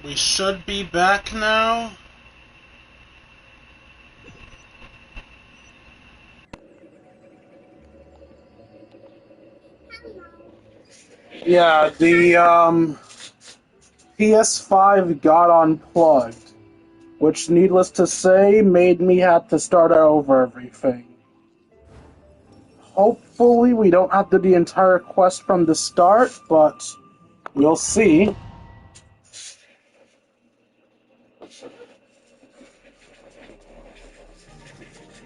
We should be back now. Yeah, the PS5 got unplugged, which, needless to say, made me have to start over everything. Hopefully, we don't have to do the entire quest from the start, but we'll see.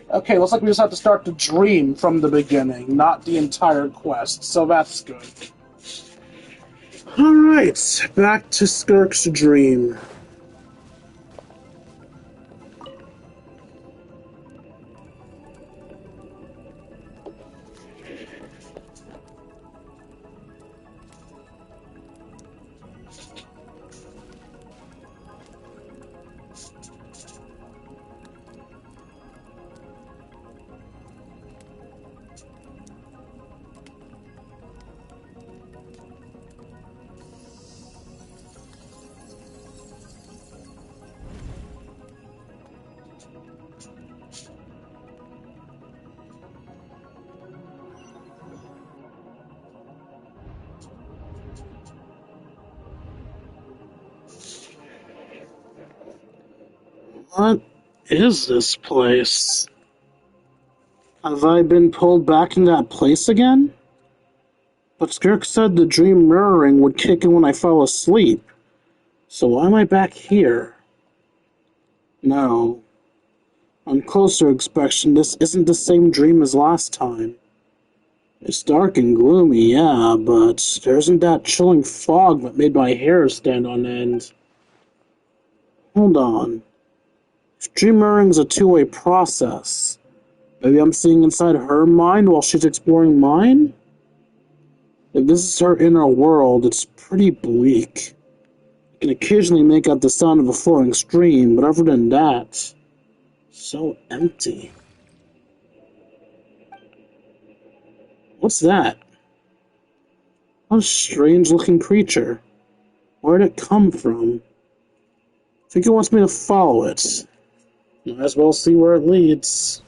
Okay, looks like we just have to start the dream from the beginning, not the entire quest, so that's good. Alright, back to Skirk's dream. What is this place? Have I been pulled back in that place again? But Skirk said the dream mirroring would kick in when I fell asleep. So why am I back here? No. On closer inspection, this isn't the same dream as last time. It's dark and gloomy, yeah, but there isn't that chilling fog that made my hair stand on end. Hold on. If dream mirroring's a two-way process, maybe I'm seeing inside her mind while she's exploring mine? If this is her inner world, it's pretty bleak. I can occasionally make out the sound of a flowing stream, but other than that, so empty. What's that? What a strange-looking creature. Where'd it come from? I think it wants me to follow it. Might as well see where it leads.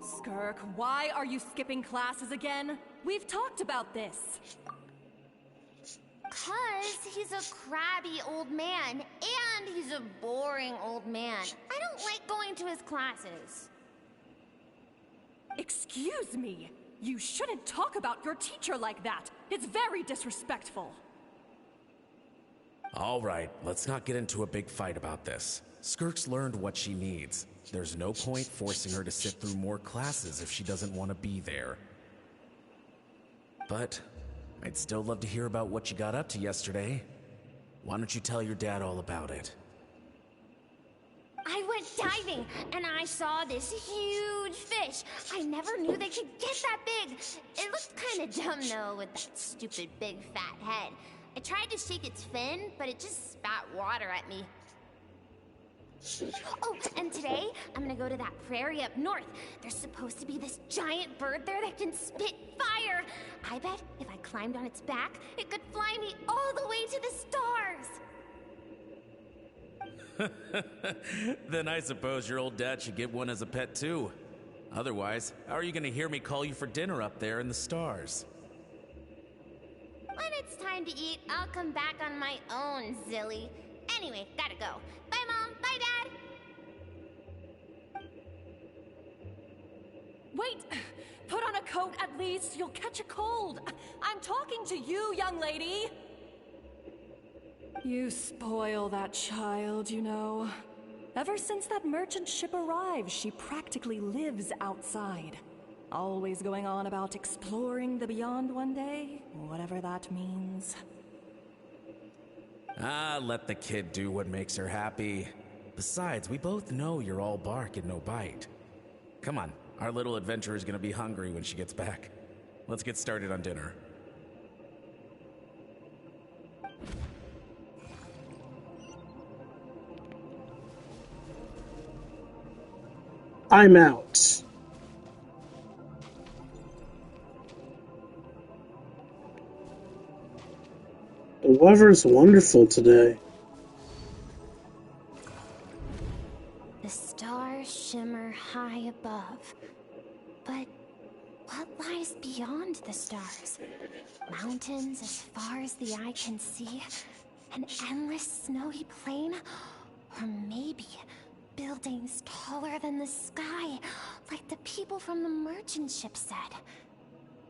Skirk, why are you skipping classes again? We've talked about this. 'Cause he's a crabby old man, and he's a boring old man. I don't like going to his classes. Excuse me. You shouldn't talk about your teacher like that. It's very disrespectful. All right, let's not get into a big fight about this. Skirk's learned what she needs. There's no point forcing her to sit through more classes if she doesn't want to be there. But I'd still love to hear about what you got up to yesterday. Why don't you tell your dad all about it? I went diving, and I saw this huge fish. I never knew they could get that big. It looked kind of dumb, though, with that stupid big fat head. I tried to shake its fin, but it just spat water at me. Oh, and today, I'm gonna go to that prairie up north. There's supposed to be this giant bird there that can spit fire. I bet if I climbed on its back, it could fly me all the way to the stars. Then I suppose your old dad should get one as a pet too. Otherwise, how are you gonna hear me call you for dinner up there in the stars? When it's time to eat, I'll come back on my own, Zilly. Anyway, gotta go. Bye, Mom. Bye, Dad. Wait! Put on a coat at least. You'll catch a cold. I'm talking to you, young lady. You spoil that child, you know. Ever since that merchant ship arrived, she practically lives outside. Always going on about exploring the beyond one day, whatever that means. Ah, let the kid do what makes her happy. Besides, we both know you're all bark and no bite. Come on, Our little adventurer is gonna be hungry when she gets back. Let's get started on dinner. I'm out. The weather's wonderful today. The stars shimmer high above. But what lies beyond the stars? Mountains as far as the eye can see? An endless snowy plain? Or maybe buildings taller than the sky, like the people from the merchant ship said?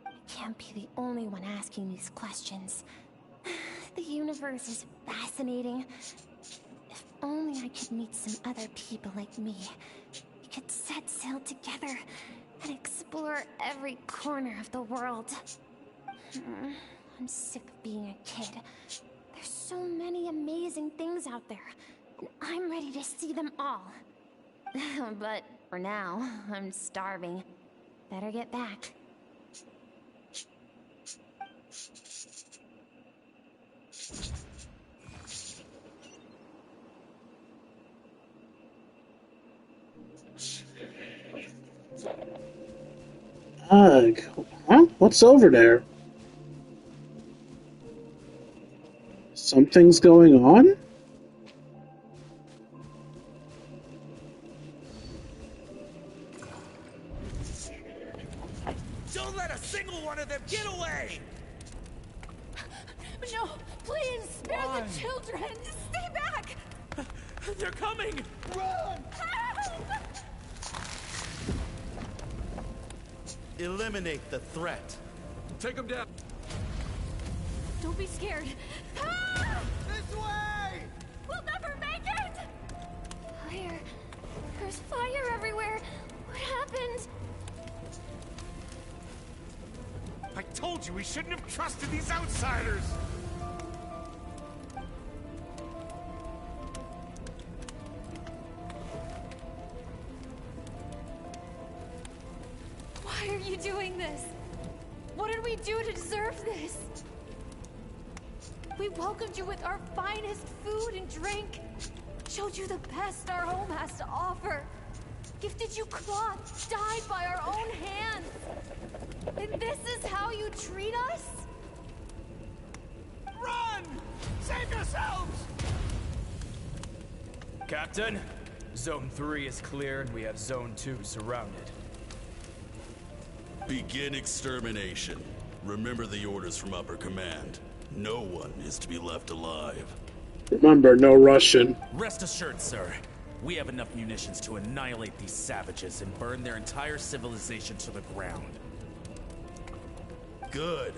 I can't be the only one asking these questions. The universe is fascinating. If only I could meet some other people like me. We could set sail together and explore every corner of the world. I'm sick of being a kid. There's so many amazing things out there, and I'm ready to see them all. But for now, I'm starving. Better get back. Ugh. Huh? What's over there? Something's going on? Don't let a single one of them get away! No, please, spare the children! Stay back! They're coming! Run! Help! Eliminate the threat. Take them down. Don't be scared. Ah! This way! We'll never make it! Fire. There's fire everywhere. What happened? I told you we shouldn't have trusted these outsiders! Why are you doing this? What did we do to deserve this? We welcomed you with our finest food and drink, showed you the best our home has to offer, gifted you cloth dyed by our own hands. And this is how you treat us? Run! Save yourselves! Captain, Zone 3 is clear and we have Zone 2 surrounded. Begin extermination. Remember the orders from upper command. No one is to be left alive. Remember, no Russian. Rest assured, sir. We have enough munitions to annihilate these savages and burn their entire civilization to the ground. Good.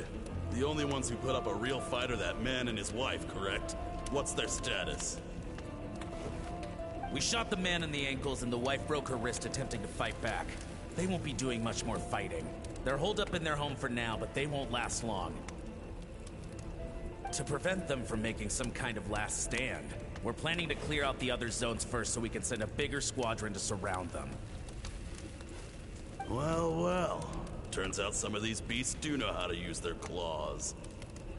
The only ones who put up a real fight are that man and his wife, correct? What's their status? We shot the man in the ankles and the wife broke her wrist attempting to fight back. They won't be doing much more fighting. They're holed up in their home for now, but they won't last long. To prevent them from making some kind of last stand, we're planning to clear out the other zones first so we can send a bigger squadron to surround them. Well, well. Turns out some of these beasts do know how to use their claws.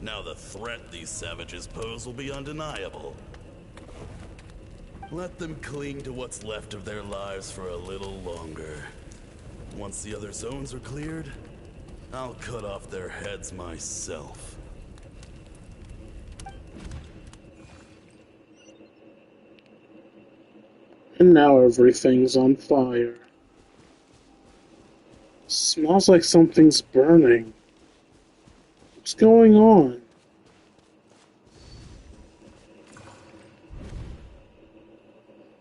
Now the threat these savages pose will be undeniable. Let them cling to what's left of their lives for a little longer. Once the other zones are cleared, I'll cut off their heads myself. And now everything's on fire. Smells like something's burning. What's going on?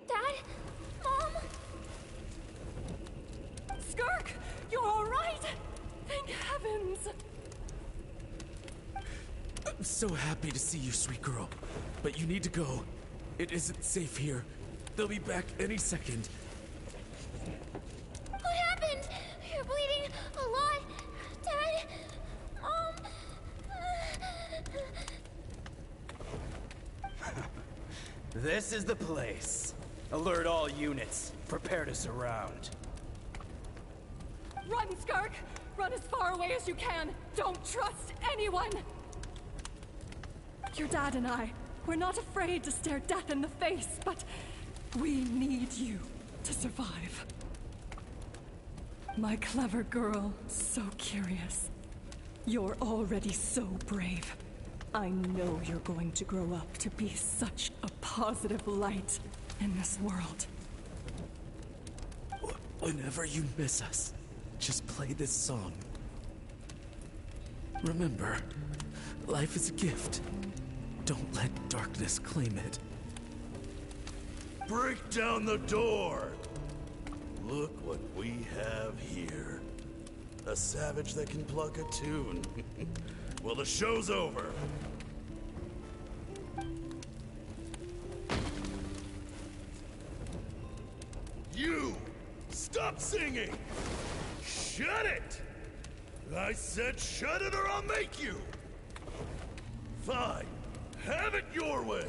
Dad? Mom? Skirk, you're all right? Thank heavens. I'm so happy to see you, sweet girl. But you need to go. It isn't safe here. They'll be back any second. What happened? You're bleeding a lot. Dad? Mom? This is the place. Alert all units. Prepare to surround. Run, Skirk! Run as far away as you can! Don't trust anyone! Your dad and I, we're not afraid to stare death in the face, but we need you to survive. My clever girl, so curious. You're already so brave. I know you're going to grow up to be such a positive light in this world. Whenever you miss us, just play this song. Remember, life is a gift. Don't let darkness claim it. Break down the door! Look what we have here. A savage that can pluck a tune. Well, the show's over. You! Stop singing! Shut it! I said shut it or I'll make you! Fine. Have it your way!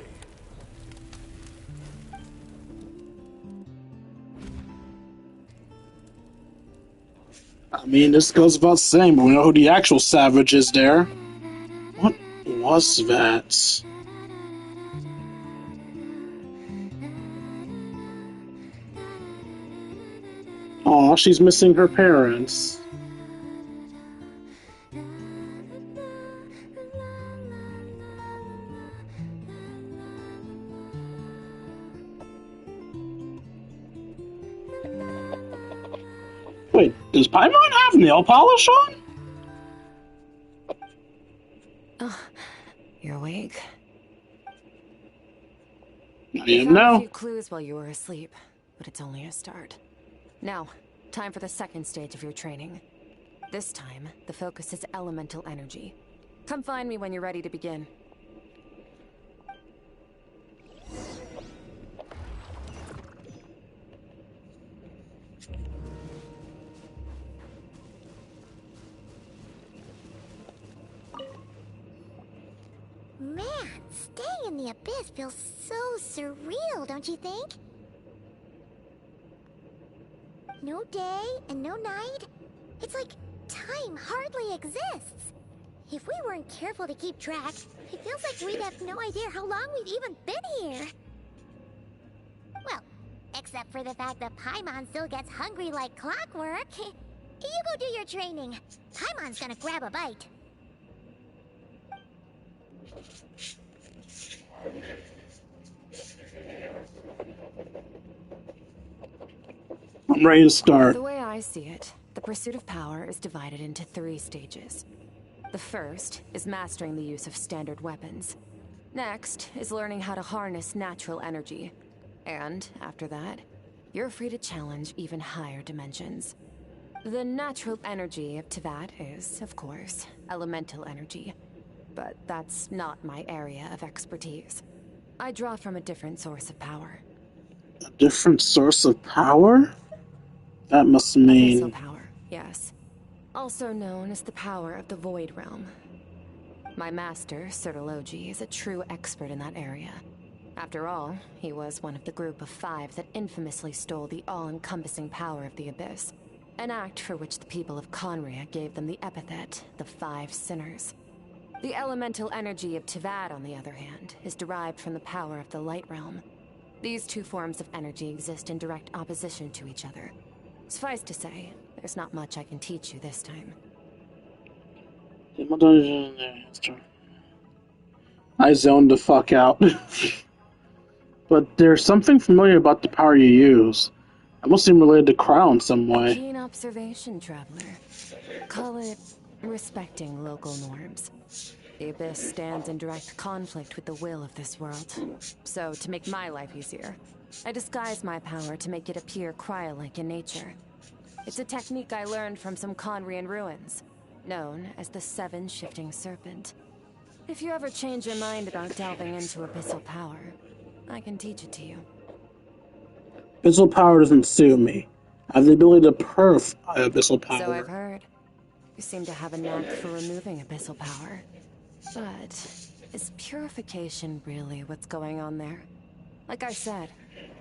I mean, this goes without saying, but we know who the actual savage is there. What was that? Aw, she's missing her parents. Wait, does Paimon have nail polish on? You're awake. I I am found a now. few clues while you were asleep, but it's only a start. Now, time for the second stage of your training. This time, the focus is elemental energy. Come find me when you're ready to begin. Man, staying in the abyss feels so surreal, don't you think? No day and no night. It's like time hardly exists. If we weren't careful to keep track, it feels like we'd have no idea how long we've even been here. Well, except for the fact that Paimon still gets hungry like clockwork. You go do your training. Paimon's gonna grab a bite. I'm ready to start. The way I see it, the pursuit of power is divided into 3 stages. The first is mastering the use of standard weapons. Next is learning how to harness natural energy. And after that, you're free to challenge even higher dimensions. The natural energy of Teyvat is, of course, elemental energy. But that's not my area of expertise. I draw from a different source of power. A different source of power? That must Abyssal mean... power, yes. Also known as the power of the Void Realm. My master, Sirologi, is a true expert in that area. After all, he was one of the group of 5 that infamously stole the all-encompassing power of the Abyss. An act for which the people of Conria gave them the epithet, the 5 Sinners. The elemental energy of Teyvat, on the other hand, is derived from the power of the Light Realm. These 2 forms of energy exist in direct opposition to each other. Suffice to say, there's not much I can teach you this time. I zoned the fuck out. But there's something familiar about the power you use. It must seem related to Crow in some way. Keen observation, traveler. Call it respecting local norms. The Abyss stands in direct conflict with the will of this world. So, to make my life easier, I disguise my power to make it appear cryo-like in nature. It's a technique I learned from some Conrian ruins, known as the 7 Shifting Serpent. If you ever change your mind about delving into abyssal power, I can teach it to you. Abyssal power doesn't suit me. I have the ability to perf abyssal power. So I've heard. You seem to have a knack for removing abyssal power. But is purification really what's going on there? Like I said,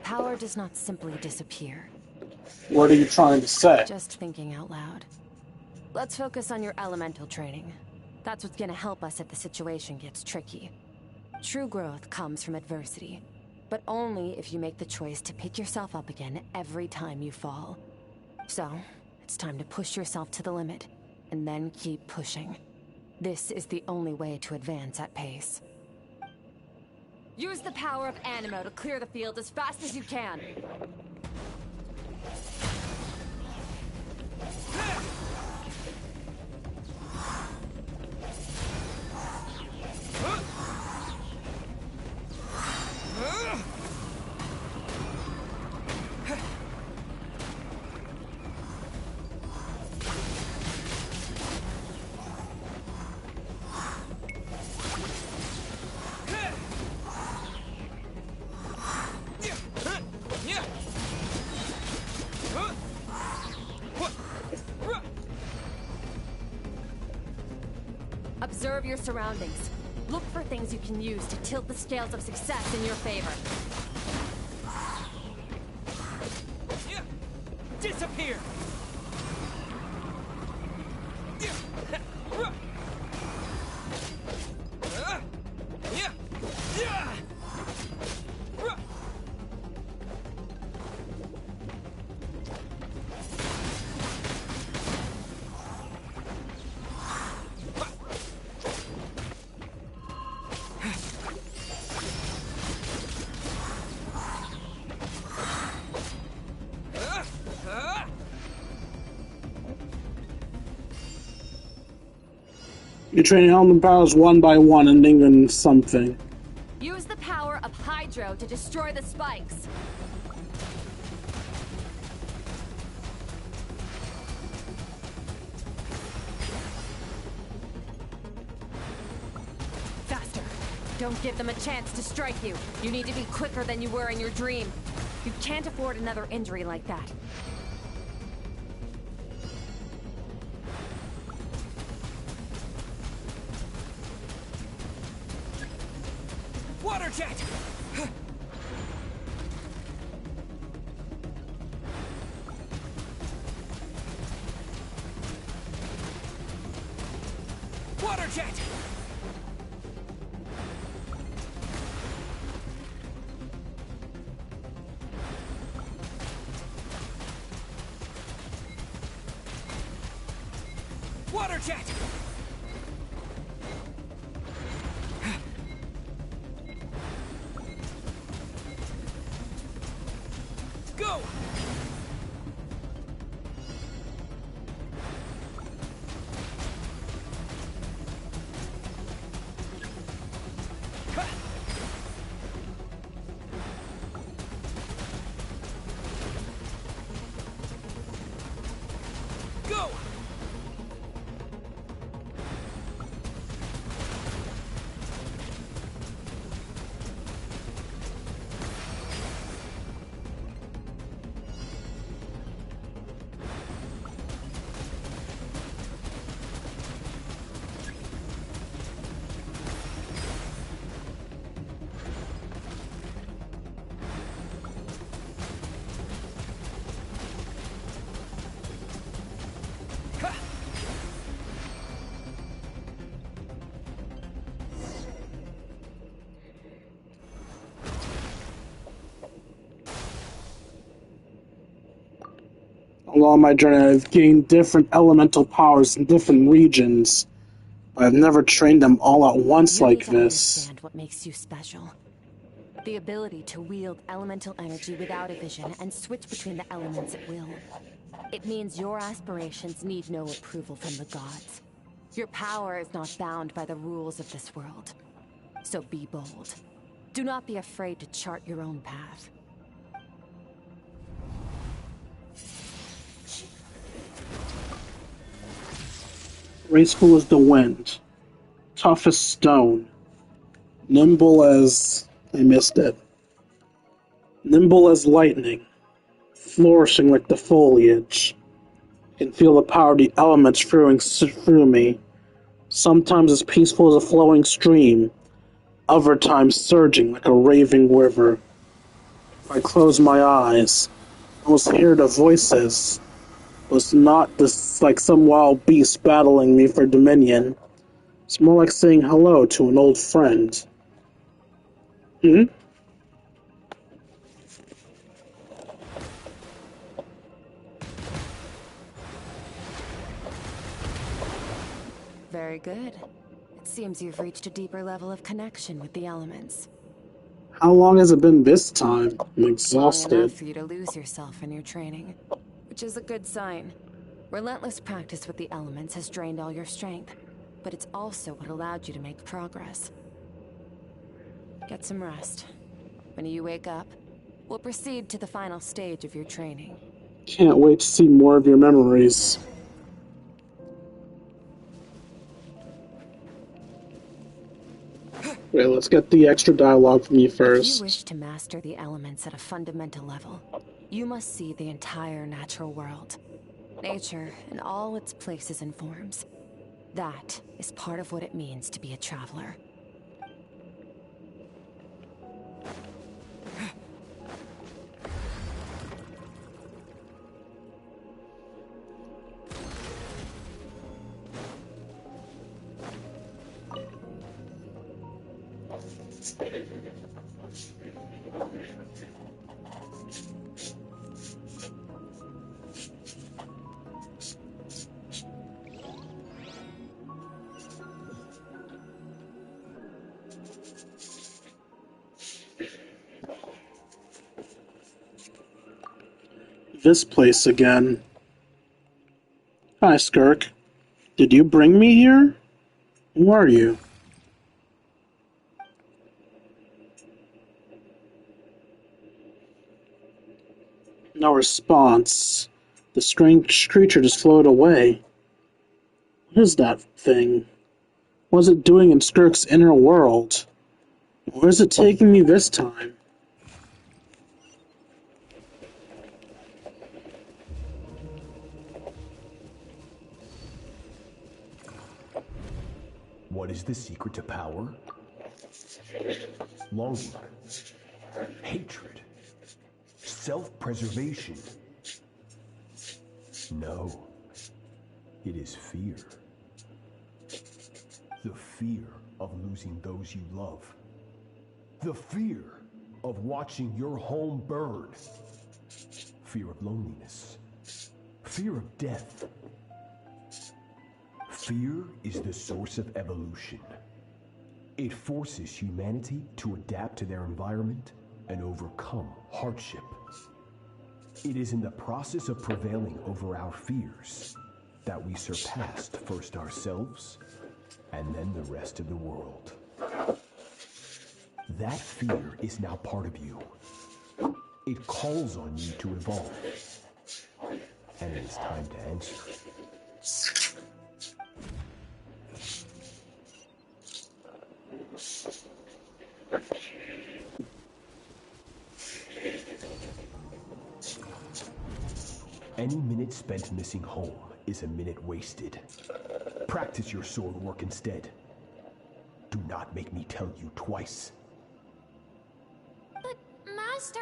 power does not simply disappear. What are you trying to say? Just thinking out loud. Let's focus on your elemental training. That's what's gonna help us if the situation gets tricky. True growth comes from adversity, but only if you make the choice to pick yourself up again every time you fall. So, it's time to push yourself to the limit, and then keep pushing. This is the only way to advance at pace. Use the power of Animo to clear the field as fast as you can. Observe your surroundings. Look for things you can use to tilt the scales of success in your favor. Disappear! You're training element powers one by one, ending in something. Use the power of Hydro to destroy the spikes. Faster. Don't give them a chance to strike you. You need to be quicker than you were in your dream. You can't afford another injury like that. Water jet! Water jet! Water jet! Go! Go! Along my journey, I've gained different elemental powers in different regions. I've never trained them all at once You like need to this. understand what makes you special. The ability to wield elemental energy without a vision and switch between the elements at will. It means your aspirations need no approval from the gods. Your power is not bound by the rules of this world. So be bold. Do not be afraid to chart your own path. Graceful as the wind, tough as stone, nimble as... I missed it. Nimble as lightning, flourishing like the foliage. Can feel the power of the elements flowing through me. Sometimes as peaceful as a flowing stream, other times surging like a raving river. If I close my eyes, I was hear the voices. It was not this like some wild beast battling me for dominion. It's more like saying hello to an old friend. Hmm? Very good. It seems you've reached a deeper level of connection with the elements. How long has it been this time? I'm Long exhausted. enough for you to lose yourself in your training, which is a good sign. Relentless practice with the elements has drained all your strength, but it's also what allowed you to make progress. Get some rest. When you wake up, we'll proceed to the final stage of your training. Can't wait to see more of your memories. Wait, let's get the extra dialogue from you If you first. wish to master the elements at a fundamental level, you must see the entire natural world. Nature in all its places and forms. That is part of what it means to be a traveler. This place again. Hi, Skirk. Did you bring me here? Who are you? No response. The strange creature just floated away. What is that thing? What is it doing in Skirk's inner world? Where is it taking me this time? What is the secret to power? Longing, hatred, self-preservation. No, it is fear. The fear of losing those you love. The fear of watching your home burn. Fear of loneliness. Fear of death. Fear is the source of evolution. It forces humanity to adapt to their environment and overcome hardship. It is in the process of prevailing over our fears that we surpassed first ourselves and then the rest of the world. That fear is now part of you. It calls on you to evolve. And it is time to answer. Any minute spent missing home is a minute wasted. Practice your sword work instead. Do not make me tell you twice. But, Master,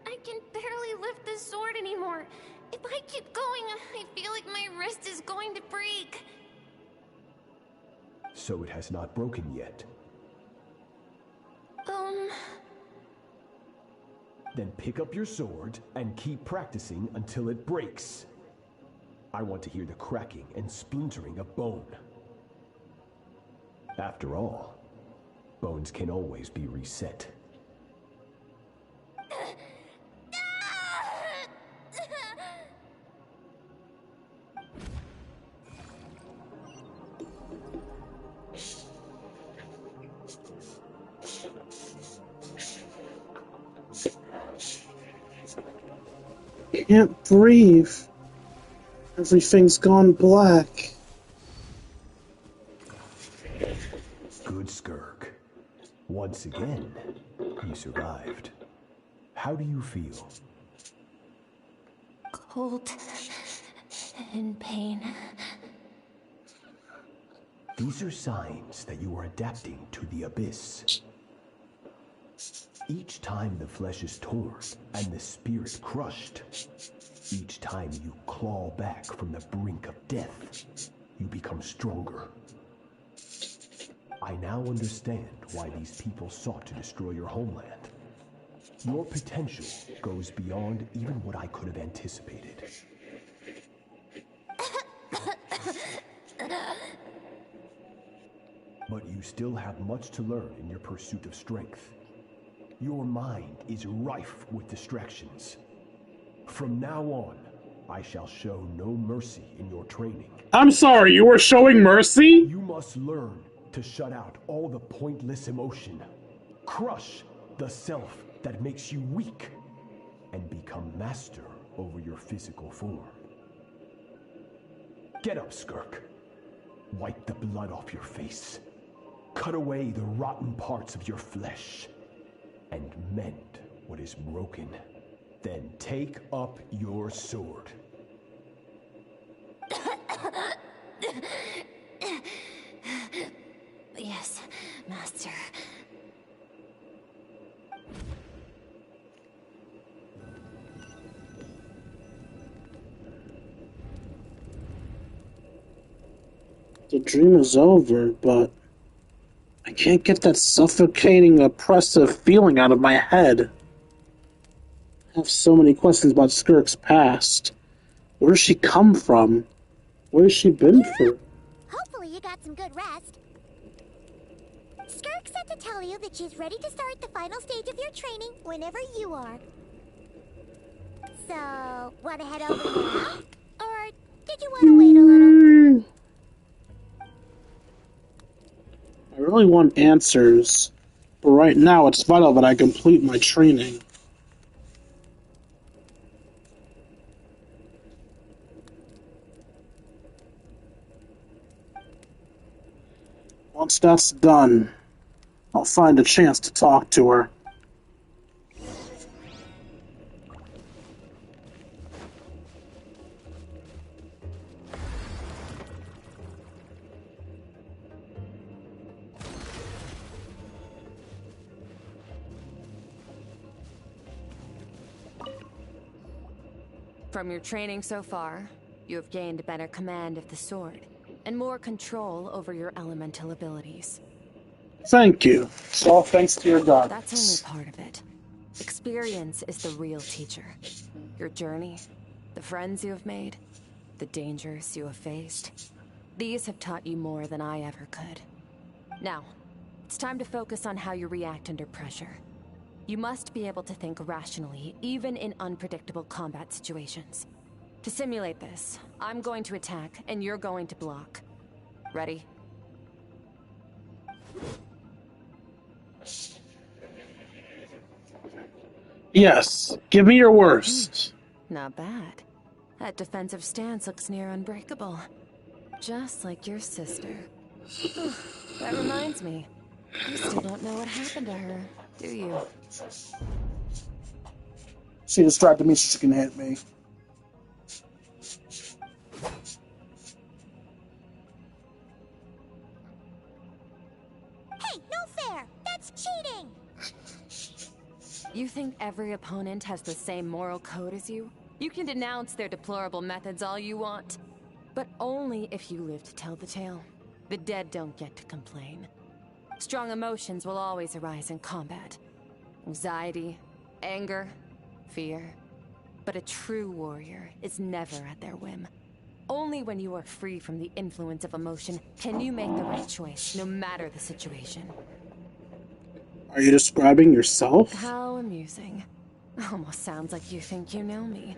I can barely lift this sword anymore. If I keep going, I feel like my wrist is going to break. So it has not broken yet. Then pick up your sword and keep practicing until it breaks. I want to hear the cracking and splintering of bone. After all, bones can always be reset. Can't breathe. Everything's gone black. Good, Skirk. Once again, you survived. How do you feel? Cold and pain. These are signs that you are adapting to the abyss. Each time the flesh is torn and the spirit crushed, each time you claw back from the brink of death, you become stronger. I now understand why these people sought to destroy your homeland. Your potential goes beyond even what I could have anticipated. But you still have much to learn in your pursuit of strength. Your mind is rife with distractions. From now on, I shall show no mercy in your training. I'm sorry, you were showing mercy? You must learn to shut out all the pointless emotion. Crush the self that makes you weak, and become master over your physical form. Get up, Skirk. Wipe the blood off your face. Cut away the rotten parts of your flesh, and mend what is broken. Then take up your sword. Yes, Master. The dream is over, but I can't get that suffocating, oppressive feeling out of my head. I have so many questions about Skirk's past. Where does she come from? Where has she been for? Hopefully you got some good rest. Skirk said to tell you that she's ready to start the final stage of your training whenever you are. So, want to head over now? Or did you want to wait a little? I really want answers, but right now it's vital that I complete my training. Once that's done, I'll find a chance to talk to her. From your training so far, you have gained better command of the sword, and more control over your elemental abilities. Thank you. It's all thanks to your That's guidance. only part of it. Experience is the real teacher. Your journey, the friends you have made, the dangers you have faced. These have taught you more than I ever could. Now, it's time to focus on how you react under pressure. You must be able to think rationally, even in unpredictable combat situations. To simulate this, I'm going to attack, and you're going to block. Ready? Yes, give me your worst. Not bad. That defensive stance looks near unbreakable. Just like your sister. That reminds me. You still don't know what happened to her, do you? She distracted me so she can hit me. Hey, no fair! That's cheating! You think every opponent has the same moral code as you? You can denounce their deplorable methods all you want. But only if you live to tell the tale. The dead don't get to complain. Strong emotions will always arise in combat. Anxiety, anger, fear. But a true warrior is never at their whim. Only when you are free from the influence of emotion can you make the right choice, no matter the situation. Are you describing yourself? How amusing. Almost sounds like you think you know me.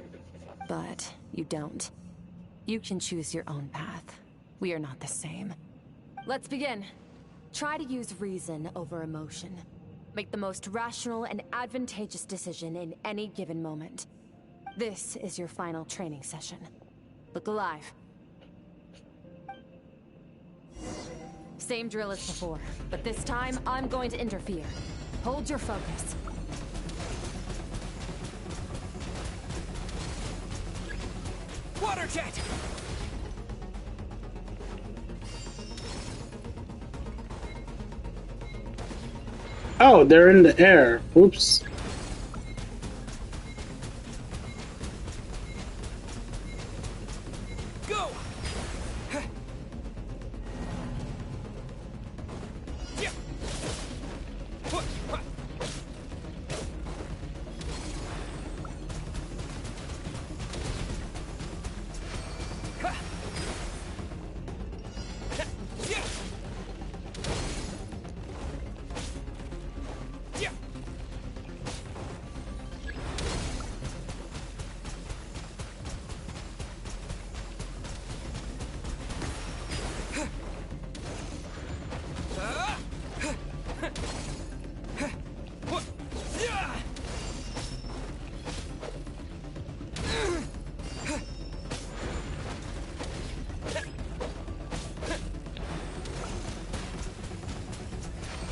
But you don't. You can choose your own path. We are not the same. Let's begin. Try to use reason over emotion. Make the most rational and advantageous decision in any given moment. This is your final training session. Look alive. Same drill as before, but this time I'm going to interfere. Hold your focus. Water jet! Oh, they're in the air. Oops. Go!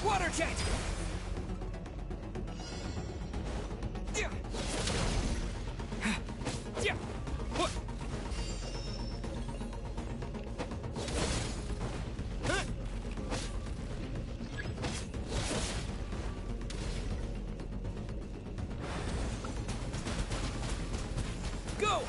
Water jet! Go!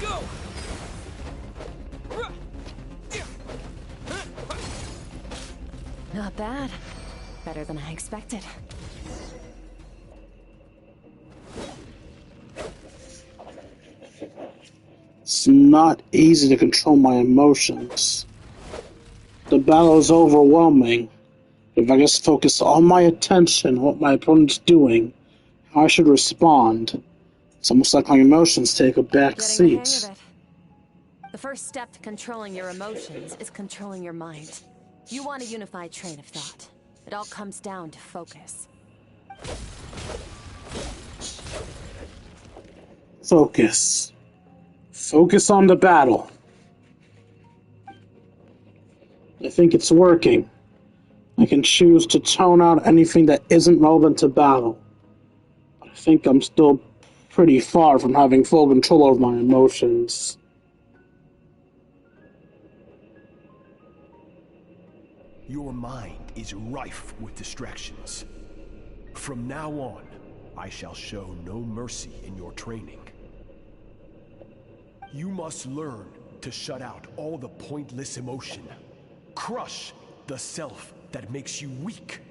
Go! Not bad. Better than I expected. It's not easy to control my emotions. The battle is overwhelming. If I just focus all my attention on what my opponent's doing, how I should respond, it's almost like my emotions take a back Getting the hang seat. of it. The first step to controlling your emotions is controlling your mind. You want a unified train of thought. It all comes down to focus. Focus. Focus on the battle. I think it's working. I can choose to tone out anything that isn't relevant to battle. I think I'm still pretty far from having full control over my emotions. Your mind is rife with distractions. From now on, I shall show no mercy in your training. You must learn to shut out all the pointless emotion. Crush the self that makes you weak,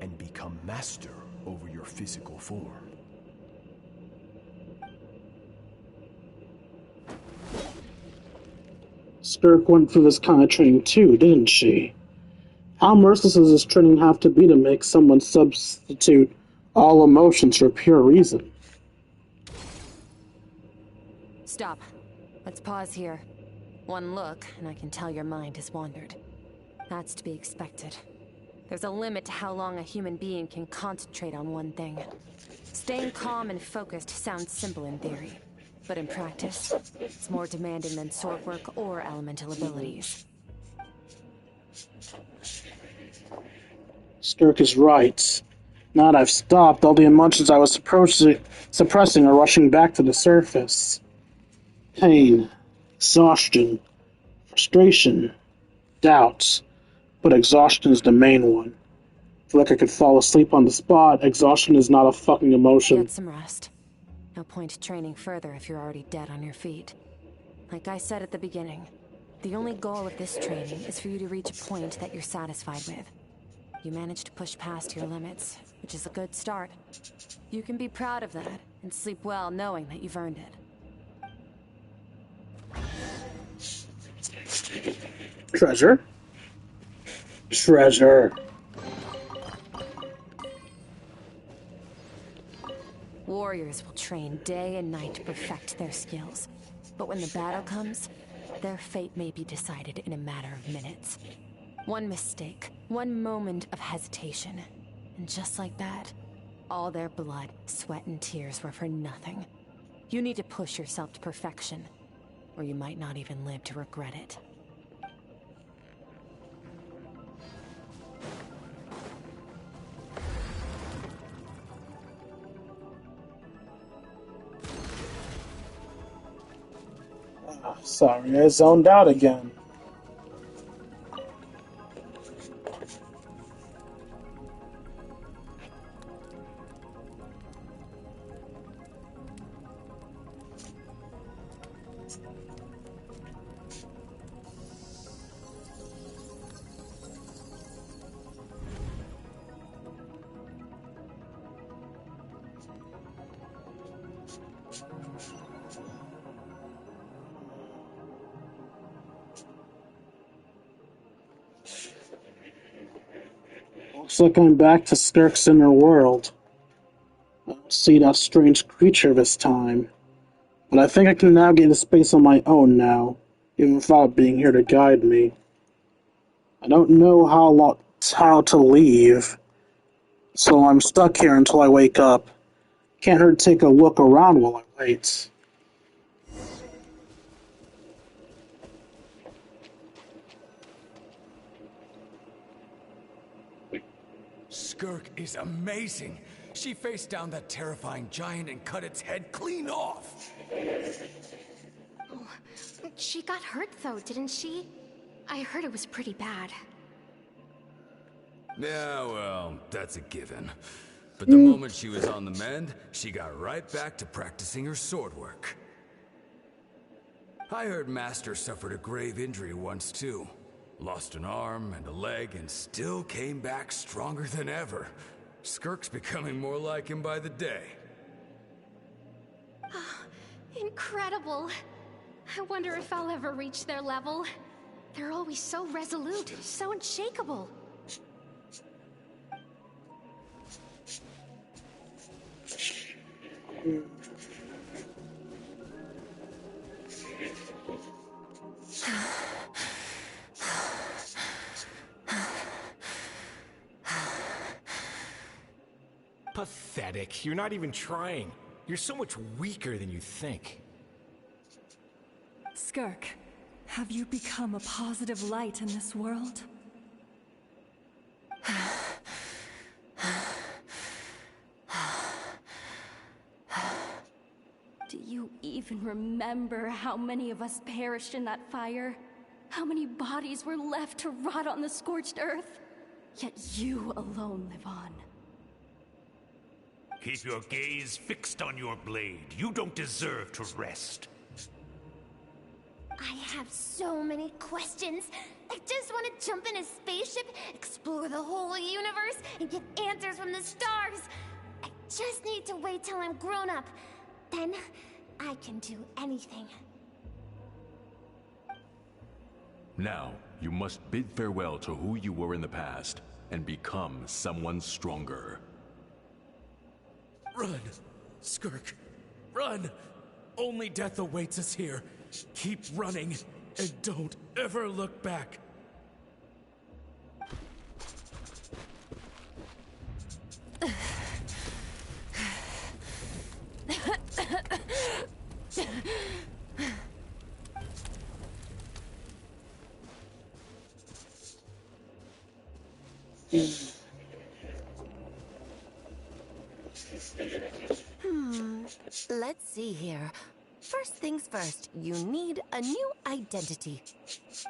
and become master over your physical form. Skirk went through this kind of training too, didn't she? How merciless does this training have to be to make someone substitute all emotions for pure reason? Stop. Let's pause here. One look, and I can tell your mind has wandered. That's to be expected. There's a limit to how long a human being can concentrate on one thing. Staying calm and focused sounds simple in theory, but in practice, it's more demanding than sword work or elemental abilities. Skirk is right. Now that I've stopped, all the emotions I was suppressing are rushing back to the surface. Pain, exhaustion, frustration, doubt. But exhaustion is the main one. I feel like I could fall asleep on the spot. Exhaustion is not a fucking emotion. Get some rest. No point training further if you're already dead on your feet. Like I said at the beginning, the only goal of this training is for you to reach a point that you're satisfied with. You managed to push past your limits, which is a good start. You can be proud of that and sleep well knowing that you've earned it. Treasure? Treasure. Warriors will train day and night to perfect their skills. But when the battle comes, their fate may be decided in a matter of minutes. One mistake, one moment of hesitation, and just like that, all their blood, sweat, and tears were for nothing. You need to push yourself to perfection, or you might not even live to regret it. Sorry, I zoned out again. Looks like I'm back to Skirk's inner world. I don't see that strange creature this time. But I think I can navigate the space on my own now, even without being here to guide me. I don't know how to leave, so I'm stuck here until I wake up. Can't hurt to take a look around while I wait. Skirk is amazing. She faced down that terrifying giant and cut its head clean off. Oh, she got hurt though, didn't she? I heard it was pretty bad. Yeah, well, that's a given. But the moment she was on the mend, she got right back to practicing her sword work. I heard Master suffered a grave injury once too. Lost an arm and a leg and still came back stronger than ever. Skirk's becoming more like him by the day. Oh, incredible. I wonder if I'll ever reach their level. They're always so resolute, so unshakable. Pathetic. You're not even trying. You're so much weaker than you think. Skirk, have you become a positive light in this world? Do you even remember how many of us perished in that fire? How many bodies were left to rot on the scorched earth? Yet you alone live on. Keep your gaze fixed on your blade. You don't deserve to rest. I have so many questions. I just want to jump in a spaceship, explore the whole universe, and get answers from the stars. I just need to wait till I'm grown up. Then, I can do anything. Now, you must bid farewell to who you were in the past, and become someone stronger. Run! Skirk! Run! Only death awaits us here. Keep running, and don't ever look back. Let's see here. First things first, you need a new identity.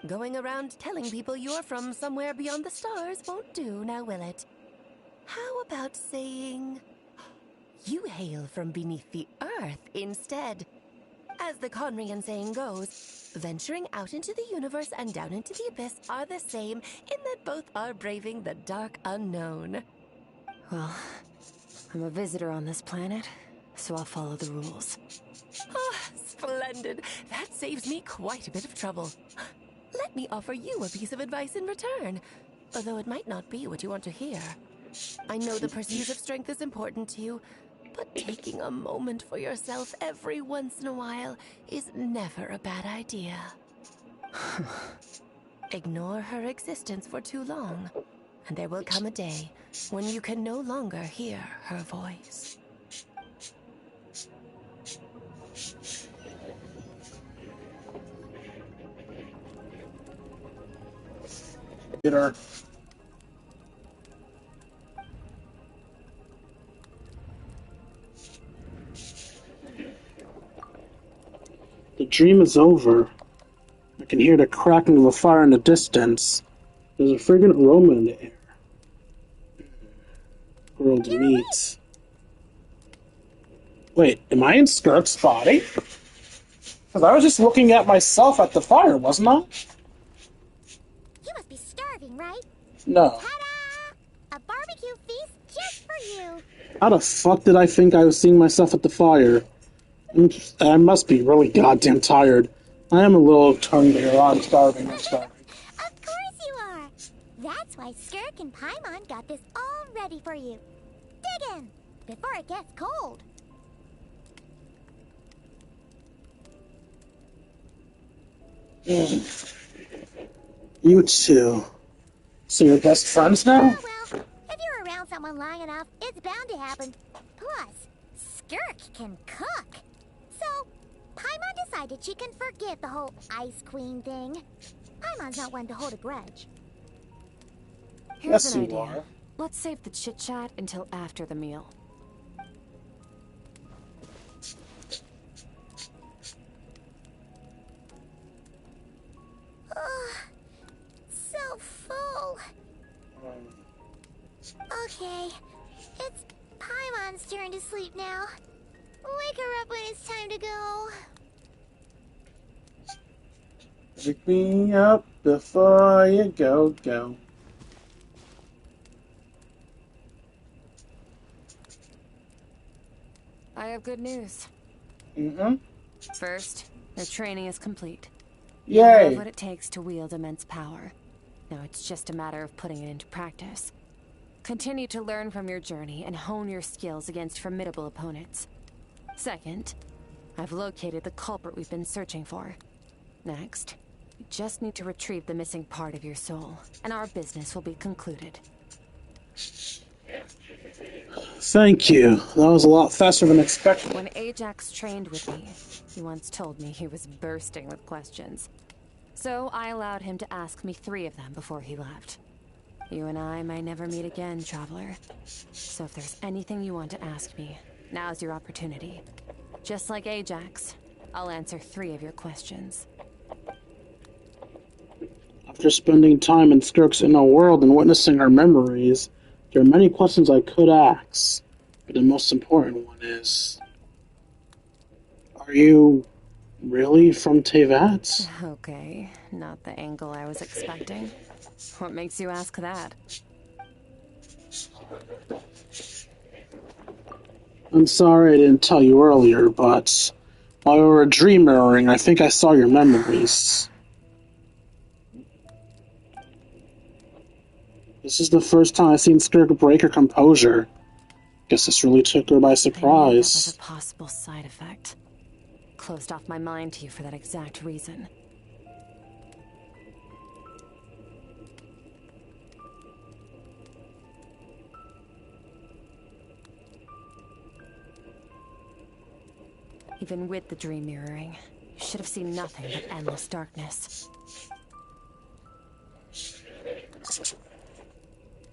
Going around telling people you're from somewhere beyond the stars won't do, now will it? How about saying you hail from beneath the earth instead? As the Conrian saying goes, venturing out into the universe and down into the abyss are the same in that both are braving the dark unknown. Well, I'm a visitor on this planet, so I'll follow the rules. Oh, splendid. That saves me quite a bit of trouble. Let me offer you a piece of advice in return, although it might not be what you want to hear. I know the pursuit of strength is important to you, but taking a moment for yourself every once in a while is never a bad idea. Ignore her existence for too long, and there will come a day when you can no longer hear her voice. Peter. The dream is over. can hear the crackling of a fire in the distance. There's a fragrant aroma in the air. Grilled meat. Wait, am I in Skirk's body? Because I was just looking at myself at the fire, wasn't I? You must be starving, right? No. Ta-da! A barbecue feast just for you. How the fuck did I think I was seeing myself at the fire? I must be really goddamn tired. I am a little tongue here. I'm starving. Of course you are. That's why Skirk and Paimon got this all ready for you. Dig in before it gets cold. You two. So you're best friends now? Oh, well, if you're around someone long enough, it's bound to happen. Plus, Skirk can cook. So, Paimon decided she can forgive the whole Ice Queen thing. Paimon's not one to hold a grudge. Here's Yes, an you idea. are. Let's save the chit-chat until after the meal. So full. Okay, it's Paimon's turn to sleep now. Wake her up when it's time to go. Wake me up before you go. I have good news. Mm-hmm. First, their training is complete. Yay! You have what it takes to wield immense power. Now it's just a matter of putting it into practice. Continue to learn from your journey and hone your skills against formidable opponents. Second, I've located the culprit we've been searching for. Next, you just need to retrieve the missing part of your soul, and our business will be concluded. Thank you. That was a lot faster than expected. When Ajax trained with me, he once told me he was bursting with questions. So I allowed him to ask me 3 of them before he left. You and I may never meet again, Traveler. So if there's anything you want to ask me, now's your opportunity. Just like Ajax, I'll answer 3 of your questions. After spending time in Skirk's inner world and witnessing her memories, there are many questions I could ask. But the most important one is... Are you really from Tevat? Okay, not the angle I was expecting. What makes you ask that? I'm sorry I didn't tell you earlier, but while we were dream mirroring, I think I saw your memories. This is the first time I've seen Skirk break her composure. Guess this really took her by I knew that surprise. was a possible side effect. Closed off my mind to you for that exact reason. Even with the dream mirroring, you should have seen nothing but endless darkness.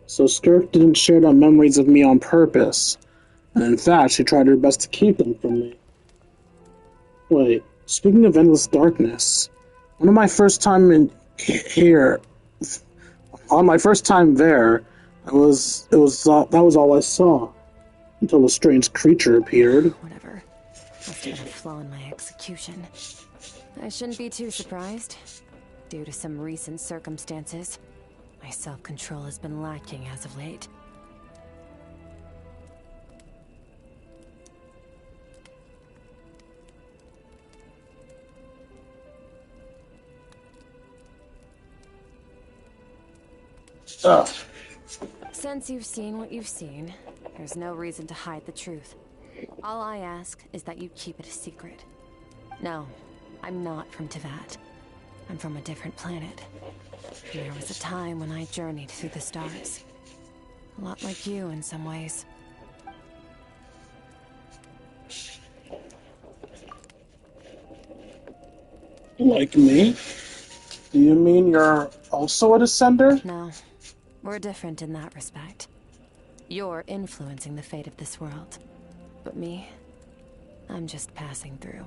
So Skirk didn't share the memories of me on purpose. And in fact, she tried her best to keep them from me. Wait, speaking of endless darkness, on my first time there, that was all I saw. Until a strange creature appeared. Whatever. Must have been a flaw in my execution. I shouldn't be too surprised. Due to some recent circumstances, my self-control has been lacking as of late. Ugh. Since you've seen what you've seen, there's no reason to hide the truth. All I ask is that you keep it a secret. No, I'm not from Tevat. I'm from a different planet. And there was a time when I journeyed through the stars. A lot like you in some ways. Like me? Do you mean you're also a descender? No, we're different in that respect. You're influencing the fate of this world. But me, I'm just passing through.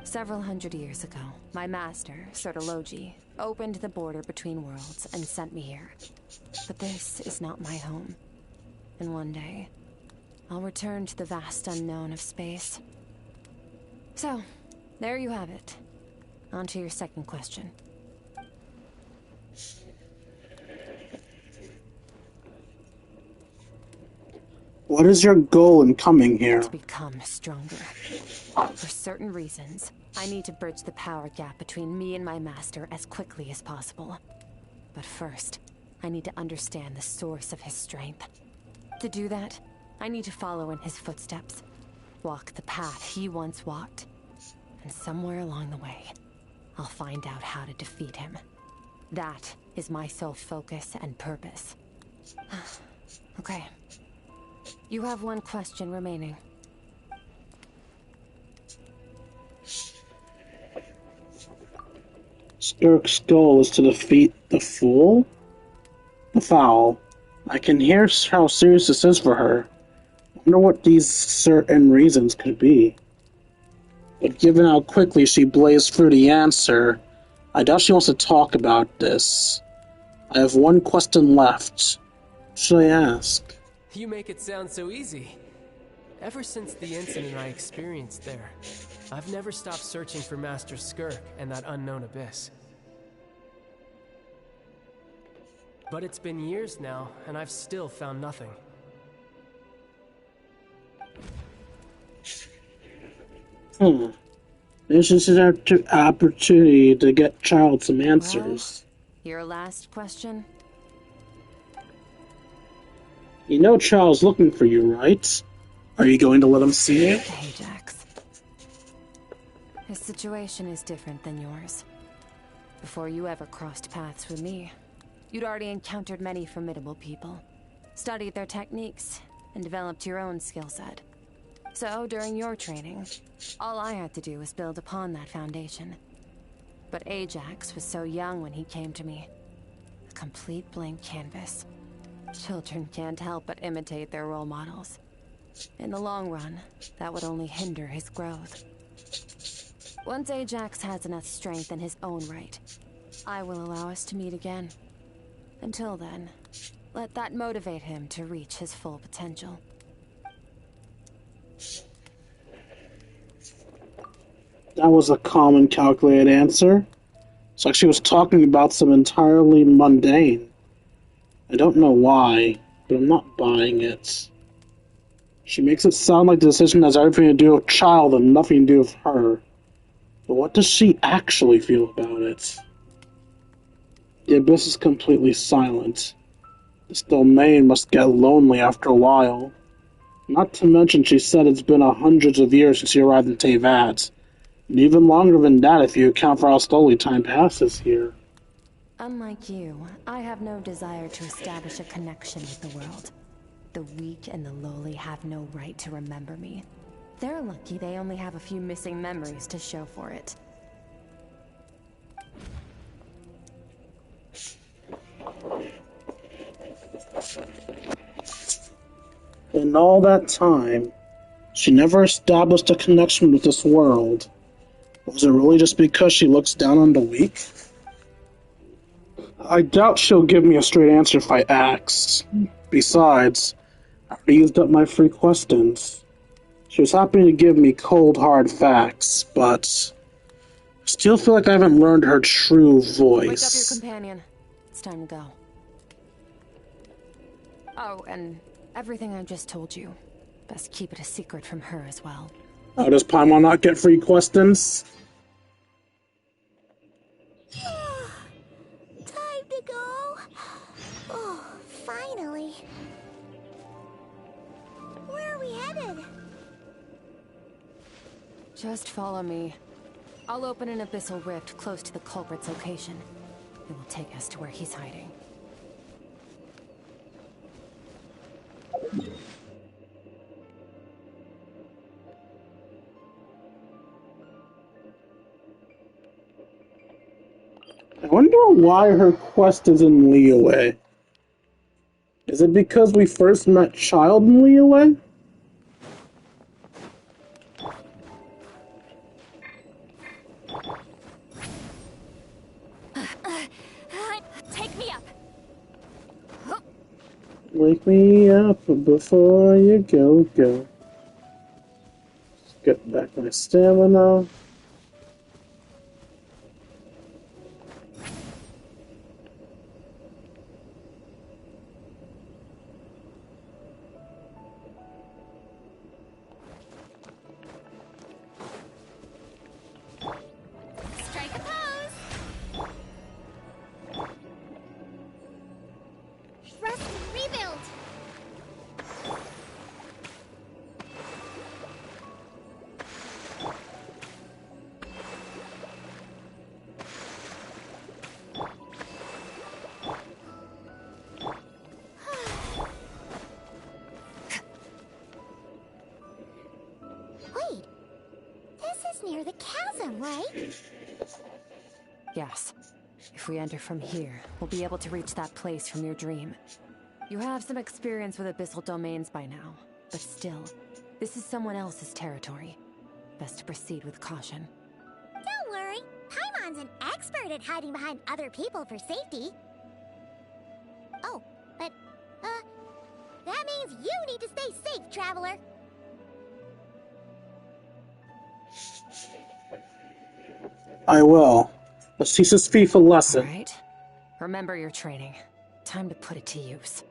Several hundred years ago, my master, Sertologi, opened the border between worlds and sent me here. But this is not my home. And one day, I'll return to the vast unknown of space. So, there you have it. On to your second question. What is your goal in coming here? To become stronger. For certain reasons, I need to bridge the power gap between me and my master as quickly as possible. But first, I need to understand the source of his strength. To do that, I need to follow in his footsteps. Walk the path he once walked. And somewhere along the way, I'll find out how to defeat him. That is my sole focus and purpose. Okay. You have one question remaining. Skirk's goal is to defeat the fool? The foul. I can hear how serious this is for her. I wonder what these certain reasons could be. But given how quickly she blazed through the answer, I doubt she wants to talk about this. I have one question left. What should I ask? You make it sound so easy. Ever since the incident I experienced there, I've never stopped searching for Master Skirk and that unknown abyss. But it's been years now, and I've still found nothing. This is an opportunity to get Child some answers. Well, your last question? You know Child's looking for you, right? Are you going to let him see it? Ajax. His situation is different than yours. Before you ever crossed paths with me, you'd already encountered many formidable people, studied their techniques, and developed your own skill set. So, during your training, all I had to do was build upon that foundation. But Ajax was so young when he came to me. A complete blank canvas. Children can't help but imitate their role models. In the long run, that would only hinder his growth. Once Ajax has enough strength in his own right, I will allow us to meet again. Until then, let that motivate him to reach his full potential. That was a calm and calculated answer. It's like she was talking about some entirely mundane. I don't know why, but I'm not buying it. She makes it sound like the decision has everything to do with Child and nothing to do with her. But what does she actually feel about it? The abyss is completely silent. This domain must get lonely after a while. Not to mention she said it's been hundreds of years since you arrived in Teyvat. And even longer than that if you account for how slowly time passes here. Unlike you, I have no desire to establish a connection with the world. The weak and the lowly have no right to remember me. They're lucky they only have a few missing memories to show for it. In all that time, she never established a connection with this world. Was it really just because she looks down on the weak? I doubt she'll give me a straight answer if I ask. Besides, I already used up my free questions. She was happy to give me cold, hard facts, but I still feel like I haven't learned her true voice. Wake up your companion. It's time to go. Oh, and everything I just told you, best keep it a secret from her as well. Oh, does Paimon not get free questions? Time to go. Oh, finally. Where are we headed? Just follow me. I'll open an abyssal rift close to the culprit's location. It will take us to where he's hiding. I wonder why her quest is in Liyue. Is it because we first met Child in Liyue? Take me up. Wake me up before you go. Just get back my stamina. Strike a pose. Rest and rebuild. Wait, this is near the chasm, right? Yes. If we enter from here, we'll be able to reach that place from your dream. You have some experience with abyssal domains by now, but still, this is someone else's territory. Best to proceed with caution. Don't worry, Paimon's an expert at hiding behind other people for safety. Oh, but, that means you need to stay safe, traveler. I will. Let's teach this thief a lesson. All right. Remember your training. Time to put it to use.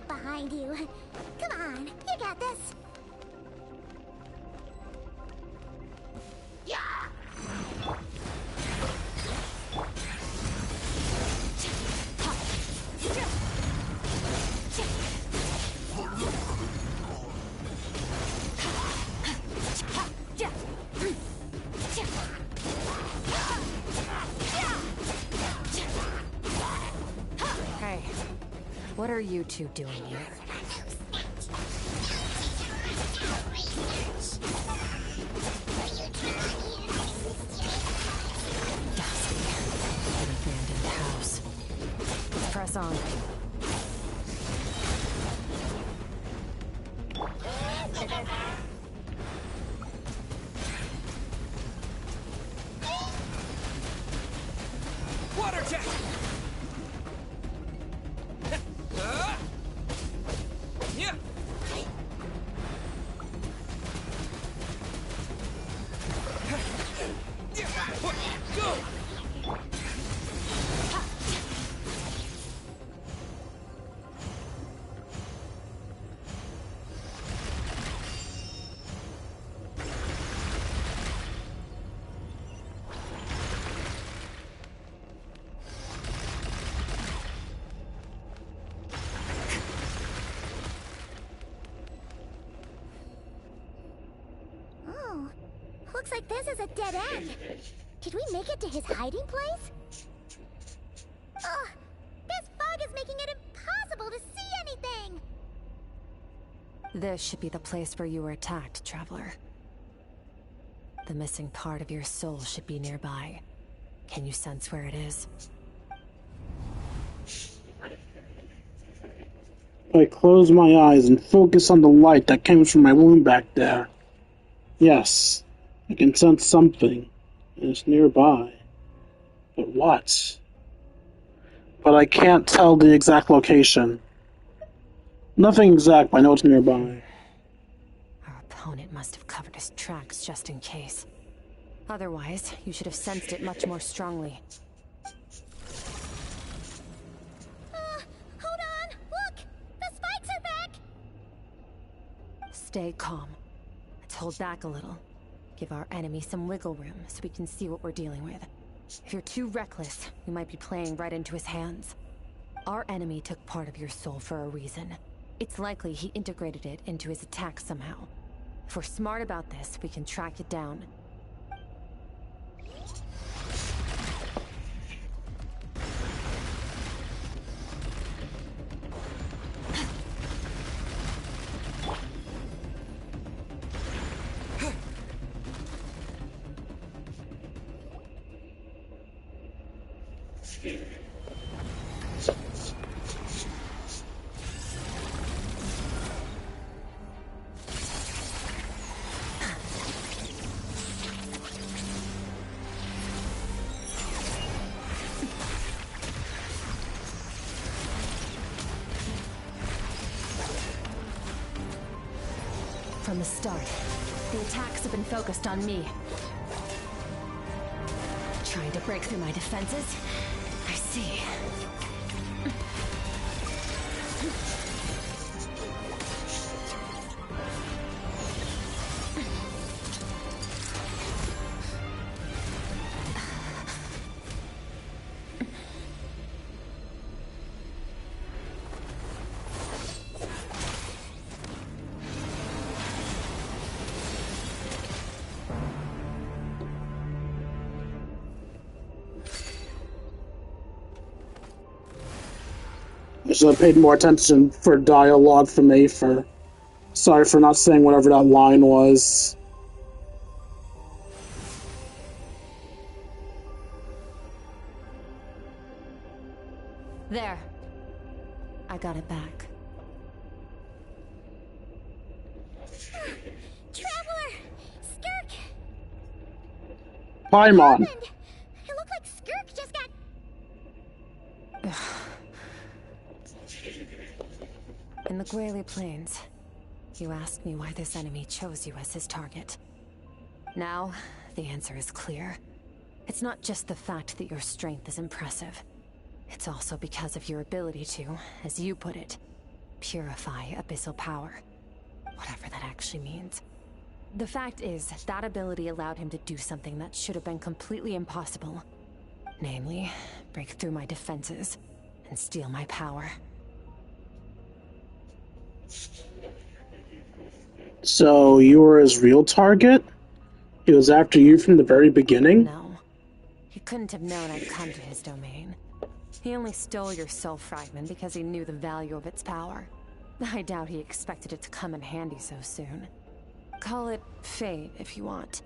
Behind you. Come on, you got this. Yeah. Hey, what are you two doing here? An abandoned house. Let's press on. Water jet! Yeah. Go! Oh, looks like this is a dead end. Did we make it to his hiding place? Ugh, this fog is making it impossible to see anything! This should be the place where you were attacked, Traveler. The missing part of your soul should be nearby. Can you sense where it is? I close my eyes and focus on the light that comes from my wound back there. Yes, I can sense something, and it's nearby. But what? But I can't tell the exact location. Nothing exact, but I know it's nearby. Our opponent must have covered his tracks just in case. Otherwise, you should have sensed it much more strongly. Hold on! Look! The spikes are back! Stay calm. Let's hold back a little. Give our enemy some wiggle room so we can see what we're dealing with. If you're too reckless, we might be playing right into his hands. Our enemy took part of your soul for a reason. It's likely he integrated it into his attack somehow. If we're smart about this, we can track it down. From the start, the attacks have been focused on me. Trying to break through my defenses? I see. I should have paid more attention for dialogue from Aether. Sorry for not saying whatever that line was. There. I got it back. Traveler! Skirk! Paimon! It looked like Skirk just got... In the Grayley Plains, you asked me why this enemy chose you as his target. Now, the answer is clear. It's not just the fact that your strength is impressive. It's also because of your ability to, as you put it, purify abyssal power. Whatever that actually means. The fact is, that ability allowed him to do something that should have been completely impossible. Namely, break through my defenses and steal my power. So, you were his real target? He was after you from the very beginning? No. He couldn't have known I'd come to his domain. He only stole your soul fragment because he knew the value of its power. I doubt he expected it to come in handy so soon. Call it fate, if you want.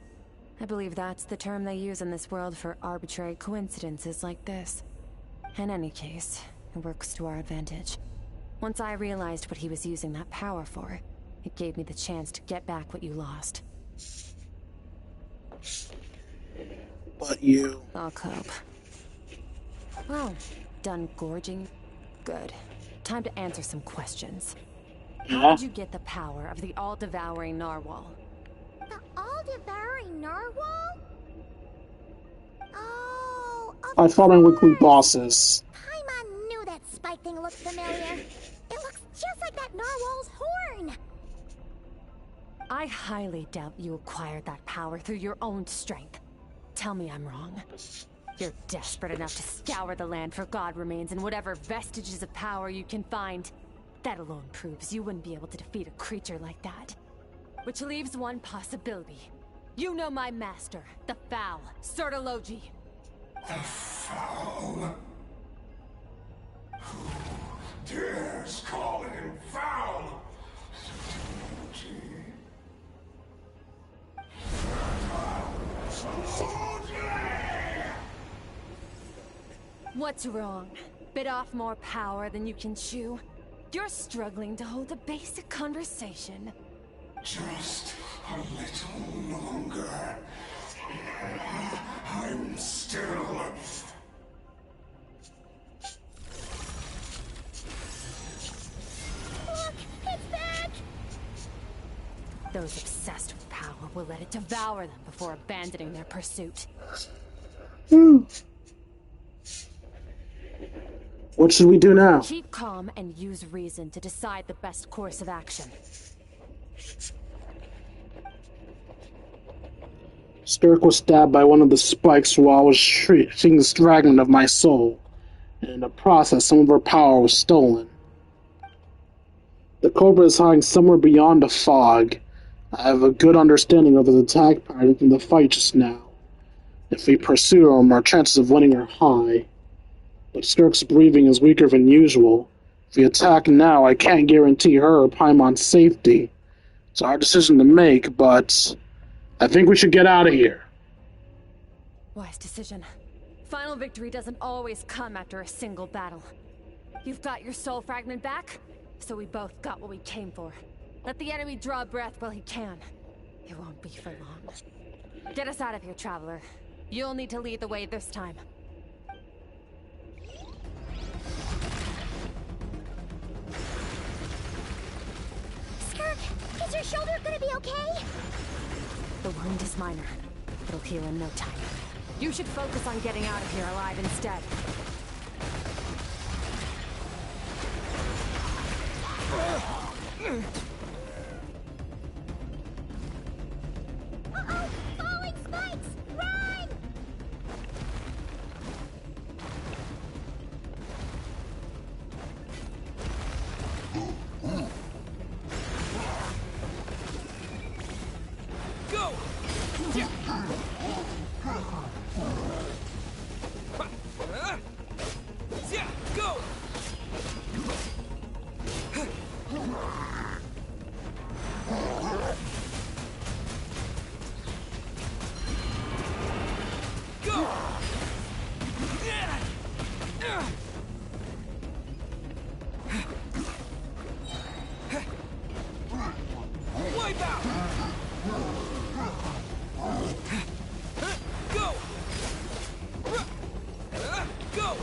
I believe that's the term they use in this world for arbitrary coincidences like this. In any case, it works to our advantage. Once I realized what he was using that power for, it gave me the chance to get back what you lost. But you... I'll cope. Well, done gorging? Good. Time to answer some questions. How did you get the power of the all-devouring narwhal? The all-devouring narwhal? Oh, I fought on weekly bosses. Paimon knew that spike thing looked familiar. It looks just like that narwhal's horn. I highly doubt you acquired that power through your own strength. Tell me I'm wrong. You're desperate enough to scour the land for god remains and whatever vestiges of power you can find. That alone proves you wouldn't be able to defeat a creature like that. Which leaves one possibility. You know my master, the Foul, Sertologi. The Foul? Who dares call him Foul? What's wrong? Bit off more power than you can chew? You're struggling to hold a basic conversation. Just a little longer. I'm still... Look! Those obsessed with power will let it devour them before abandoning their pursuit. What should we do now? Keep calm and use reason to decide the best course of action. Skirk was stabbed by one of the spikes while I was treating this fragment of my soul, and in the process some of her power was stolen. The Cobra is hiding somewhere beyond the fog. I have a good understanding of his attack pattern from the fight just now. If we pursue him, our chances of winning are high. But Skirk's breathing is weaker than usual. If we attack now, I can't guarantee her or Paimon's safety. It's a hard decision to make, but I think we should get out of here. Wise decision. Final victory doesn't always come after a single battle. You've got your soul fragment back, so we both got what we came for. Let the enemy draw breath while he can. It won't be for long. Get us out of here, Traveler. You'll need to lead the way this time. Skirk, is your shoulder gonna be okay? The wound is minor. It'll heal in no time. You should focus on getting out of here alive instead. Uh-oh! Falling spikes! Run! Go! Yeah. Yeah, go! Go! Wipe out! Go! Go!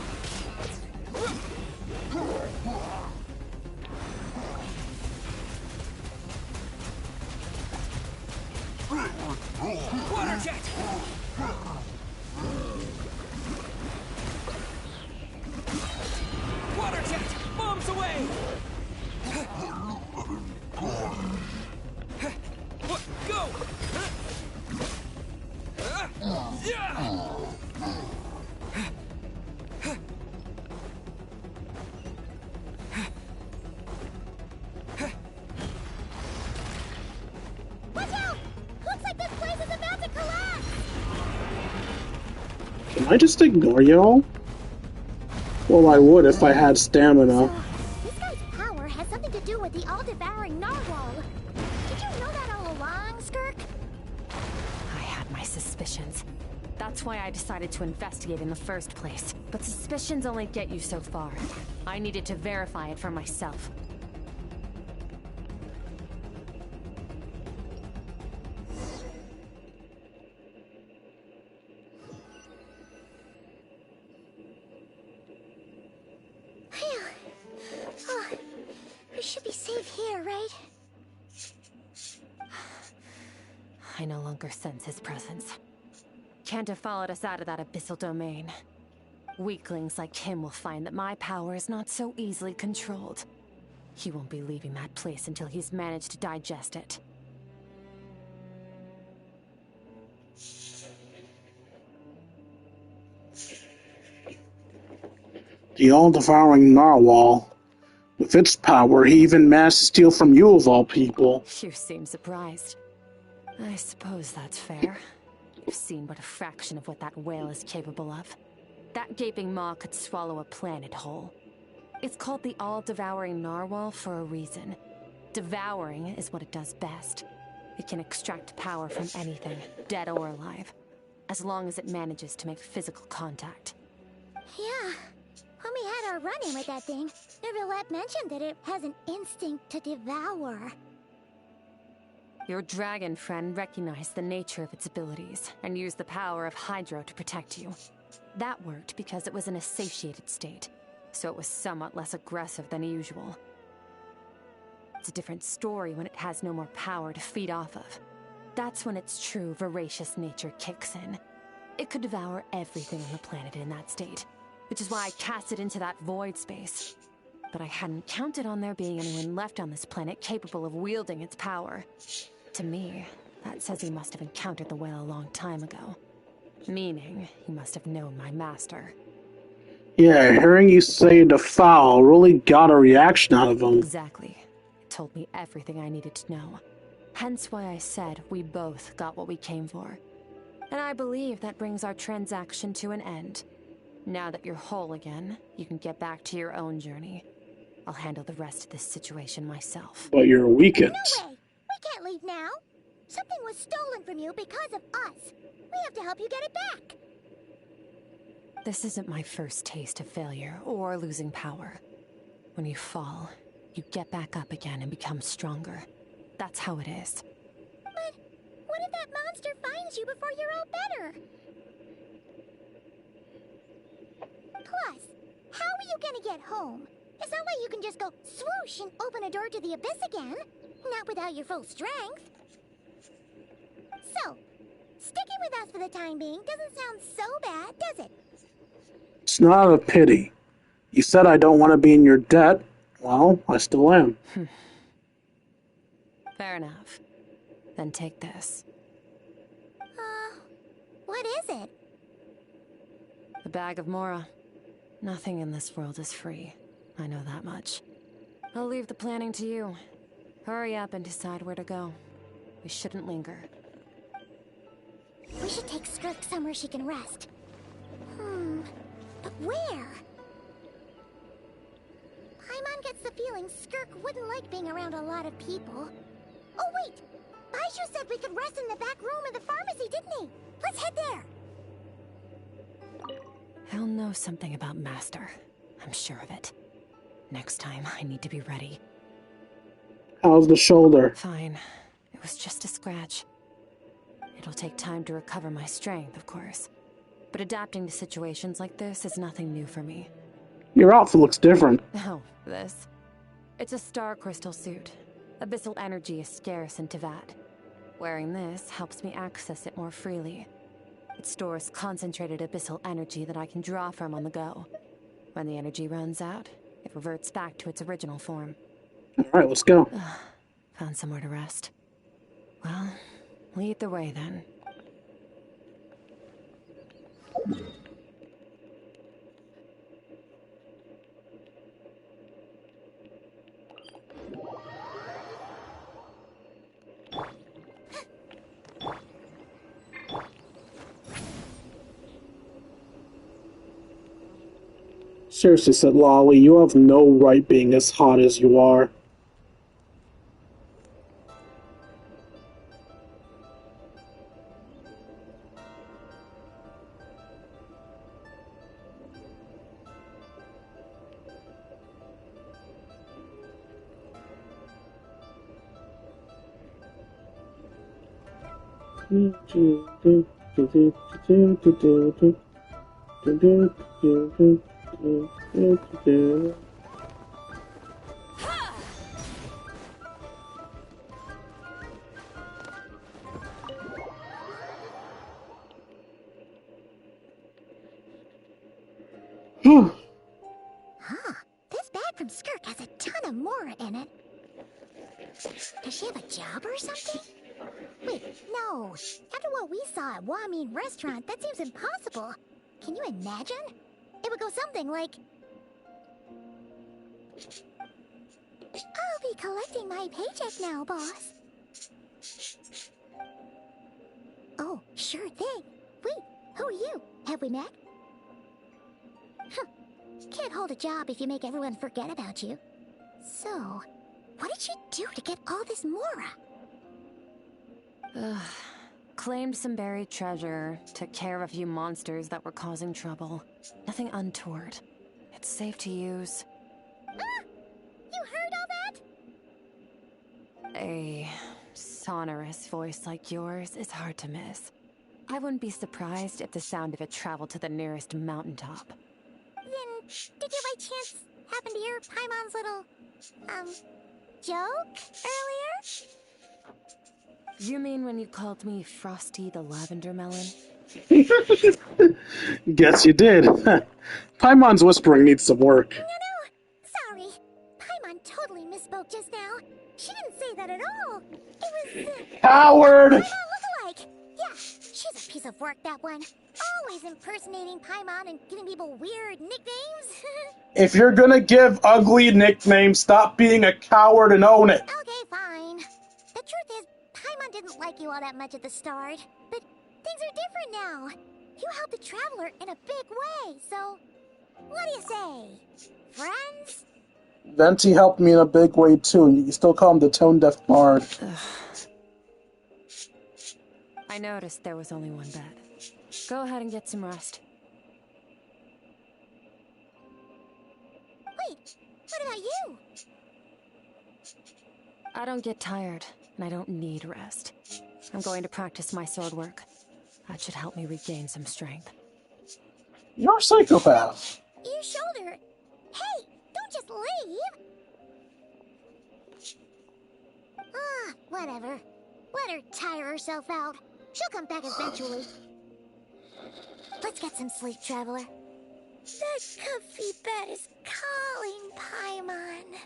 Water jet! Water jet! Bombs away! Go! Yeah! Watch out! Looks like this place is about to collapse! Can I just ignore y'all? Well, I would if I had stamina. So, this guy's power has something to do with the all-devouring narwhal. Did you know that all along, Skirk? I had my suspicions. That's why I decided to investigate in the first place. But suspicions only get you so far. I needed to verify it for myself. Phew. Oh, we should be safe here, right? I no longer sense his presence. Can't have followed us out of that abyssal domain. Weaklings like him will find that my power is not so easily controlled. He won't be leaving that place until he's managed to digest it. The all-devouring narwhal. With its power, he even managed to steal from you of all people. You seem surprised. I suppose that's fair. You've seen but a fraction of what that whale is capable of. That gaping maw could swallow a planet whole. It's called the all-devouring narwhal for a reason. Devouring is what it does best. It can extract power from anything, dead or alive, as long as it manages to make physical contact. Yeah. When we had our run-in with that thing, Neverlet mentioned that it has an instinct to devour. Your dragon friend recognized the nature of its abilities and used the power of Hydro to protect you. That worked because it was in a satiated state, so it was somewhat less aggressive than usual. It's a different story when it has no more power to feed off of. That's when its true, voracious nature kicks in. It could devour everything on the planet in that state, which is why I cast it into that void space. But I hadn't counted on there being anyone left on this planet capable of wielding its power. To me, that says he must have encountered the whale a long time ago. Meaning, he must have known my master. Yeah, hearing you say defile really got a reaction out of him. Exactly. It told me everything I needed to know. Hence why I said we both got what we came for. And I believe that brings our transaction to an end. Now that you're whole again, you can get back to your own journey. I'll handle the rest of this situation myself. But you're weakened. No way! We can't leave now! Something was stolen from you because of us! We have to help you get it back! This isn't my first taste of failure or losing power. When you fall, you get back up again and become stronger. That's how it is. But what if that monster finds you before you're all better? Plus, how are you gonna get home? It's not like you can just go swoosh and open a door to the abyss again. Not without your full strength. So, sticking with us for the time being doesn't sound so bad, does it? It's not a pity. You said I don't want to be in your debt. Well, I still am. Fair enough. Then take this. What is it? The bag of Mora. Nothing in this world is free. I know that much. I'll leave the planning to you. Hurry up and decide where to go. We shouldn't linger. We should take Skirk somewhere she can rest. But where? Paimon gets the feeling Skirk wouldn't like being around a lot of people. Oh wait! Baishu said we could rest in the back room of the pharmacy, didn't he? Let's head there! He'll know something about Master. I'm sure of it. Next time, I need to be ready. How's the shoulder? Fine. It was just a scratch. It'll take time to recover my strength, of course. But adapting to situations like this is nothing new for me. Your outfit looks different. Oh, this? It's a star crystal suit. Abyssal energy is scarce in Tevat. Wearing this helps me access it more freely. It stores concentrated abyssal energy that I can draw from on the go. When the energy runs out, it reverts back to its original form. Alright, let's go. Found somewhere to rest. Well, lead the way then. Seriously, said Lolly, you have no right being as hot as you are. This bag from Skirk has a ton of Mora in it. Does she have a job or something? Wait, no. After what we saw at Wamin Restaurant, that seems impossible. Can you imagine? It would go something like... I'll be collecting my paycheck now, boss. Oh, sure thing. Wait, who are you? Have we met? Huh. Can't hold a job if you make everyone forget about you. So, what did she do to get all this Mora? Claimed some buried treasure, took care of a few monsters that were causing trouble. Nothing untoward. It's safe to use. Ah! You heard all that? A sonorous voice like yours is hard to miss. I wouldn't be surprised if the sound of it traveled to the nearest mountaintop. Then, did you by chance happen to hear Paimon's little, joke earlier? You mean when you called me Frosty the Lavender Melon? Guess you did. Paimon's whispering needs some work. No, sorry. Paimon totally misspoke just now. She didn't say that at all. It was, Coward! Paimon lookalike. Yeah, she's a piece of work, that one. Always impersonating Paimon and giving people weird nicknames. If you're gonna give ugly nicknames, stop being a coward and own it. Okay, fine. The truth is, Paimon didn't like you all that much at the start, but things are different now. You helped the Traveler in a big way, so what do you say? Friends? Venti helped me in a big way too, and you still call him the tone-deaf bard. I noticed there was only one bed. Go ahead and get some rest. Wait, what about you? I don't get tired, and I don't need rest. I'm going to practice my sword work. That should help me regain some strength. You're a psychopath. Your shoulder. Hey, don't just leave. Ah, whatever. Let her tire herself out. She'll come back eventually. Let's get some sleep, Traveler. That comfy bed is calling, Paimon.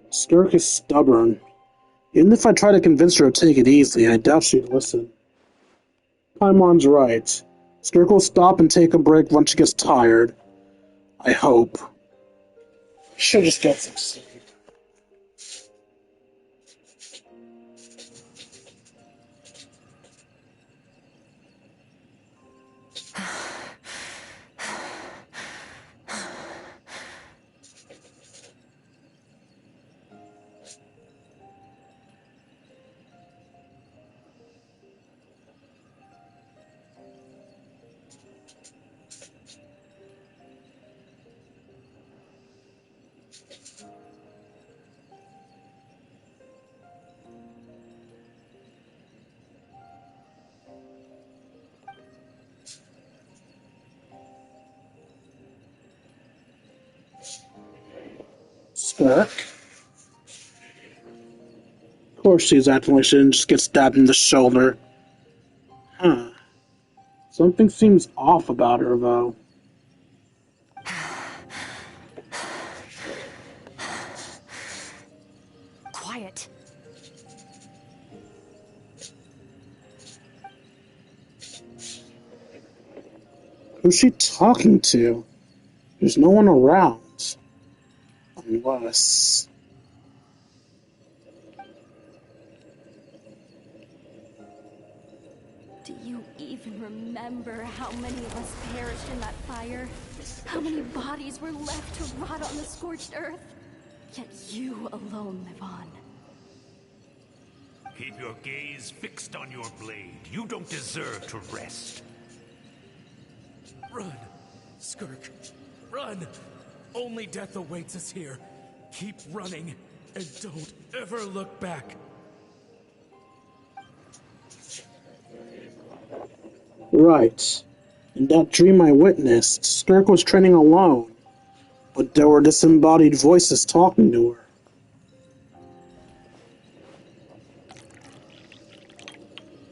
Skirk is stubborn. Even if I try to convince her to take it easy, I doubt she'd listen. Paimon's right. Skirk will stop and take a break once she gets tired. I hope. She'll just get some sleep. Skirk? Of course she's acting like she didn't just get stabbed in the shoulder. Huh. Something seems off about her, though. Quiet. Who's she talking to? There's no one around. Unless... Do you even remember how many of us perished in that fire? How many bodies were left to rot on the scorched earth? Yet you alone live on. Keep your gaze fixed on your blade. You don't deserve to rest. Run, Skirk. Run! Only death awaits us here. Keep running, and don't ever look back. Right. In that dream I witnessed, Skirk was training alone, but there were disembodied voices talking to her.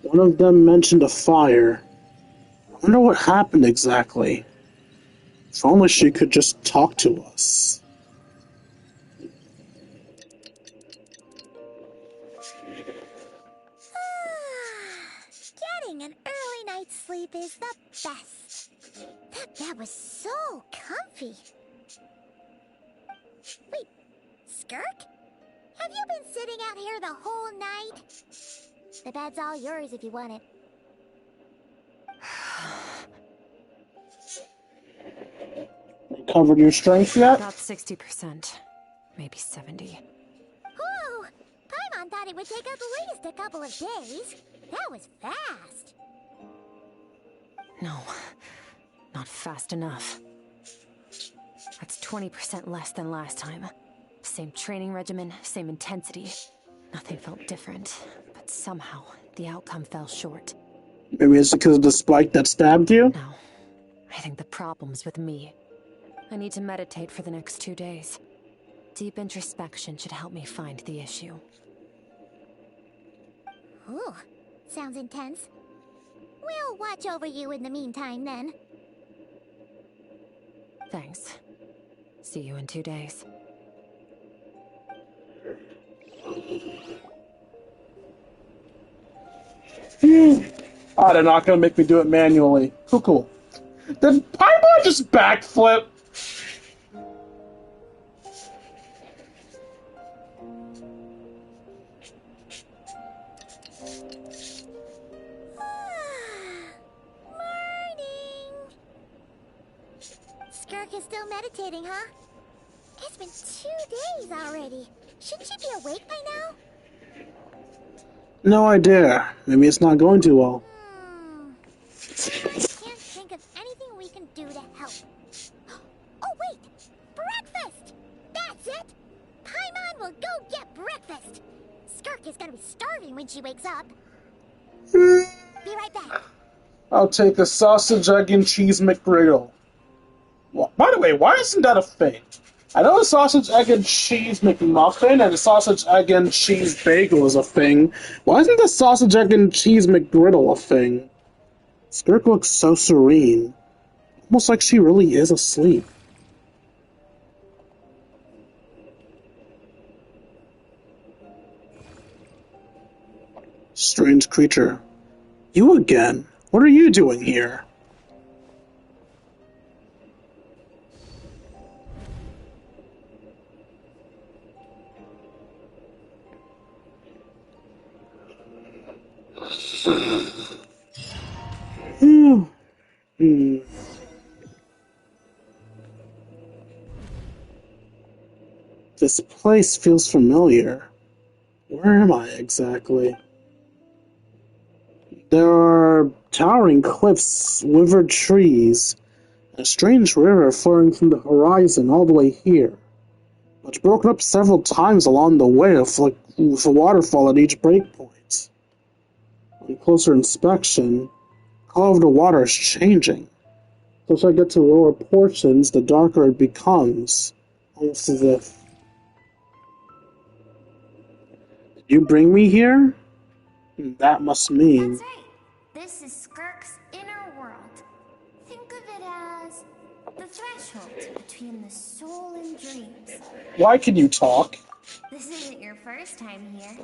One of them mentioned a fire. I wonder what happened exactly. If only she could just talk to us. Getting an early night's sleep is the best. That bed was so comfy. Wait, Skirk? Have you been sitting out here the whole night? The bed's all yours if you want it. Recovered your strength yet? About 60%. Maybe 70. Whew! Paimon thought it would take at least a couple of days. That was fast. No, not fast enough. That's 20% less than last time. Same training regimen, same intensity. Nothing felt different, but somehow the outcome fell short. Maybe it's because of the spike that stabbed you? No. I think the problem's with me. I need to meditate for the next 2 days. Deep introspection should help me find the issue. Ooh, sounds intense. We'll watch over you in the meantime, then. Thanks. See you in 2 days. Ah, they're not gonna make me do it manually. Cool. Did Paimon just backflip? Morning! Skirk is still meditating, huh? It's been 2 days already. Shouldn't she be awake by now? No idea. Maybe it's not going too well. I can't think of anything we can do to help. Oh, wait! Breakfast! That's it! Paimon will go get breakfast! Skirk is gonna be starving when she wakes up. Be right back. I'll take a sausage, egg, and cheese McGriddle. Well, by the way, why isn't that a thing? I know a sausage, egg, and cheese McMuffin and a sausage, egg, and cheese bagel is a thing. Why isn't the sausage, egg, and cheese McGriddle a thing? Skirk looks so serene. Almost like she really is asleep. Strange creature. You again? What are you doing here? This place feels familiar. Where am I exactly? There are towering cliffs, withered trees, a strange river flowing from the horizon all the way here. But it's broken up several times along the way with a waterfall at each breakpoint. On closer inspection, the color of the water is changing. As I get to lower portions, the darker it becomes, almost as if... Did you bring me here? That must mean... That's right. This is Skirk's inner world. Think of it as the threshold between the soul and dreams. Why can you talk? This isn't your first time here,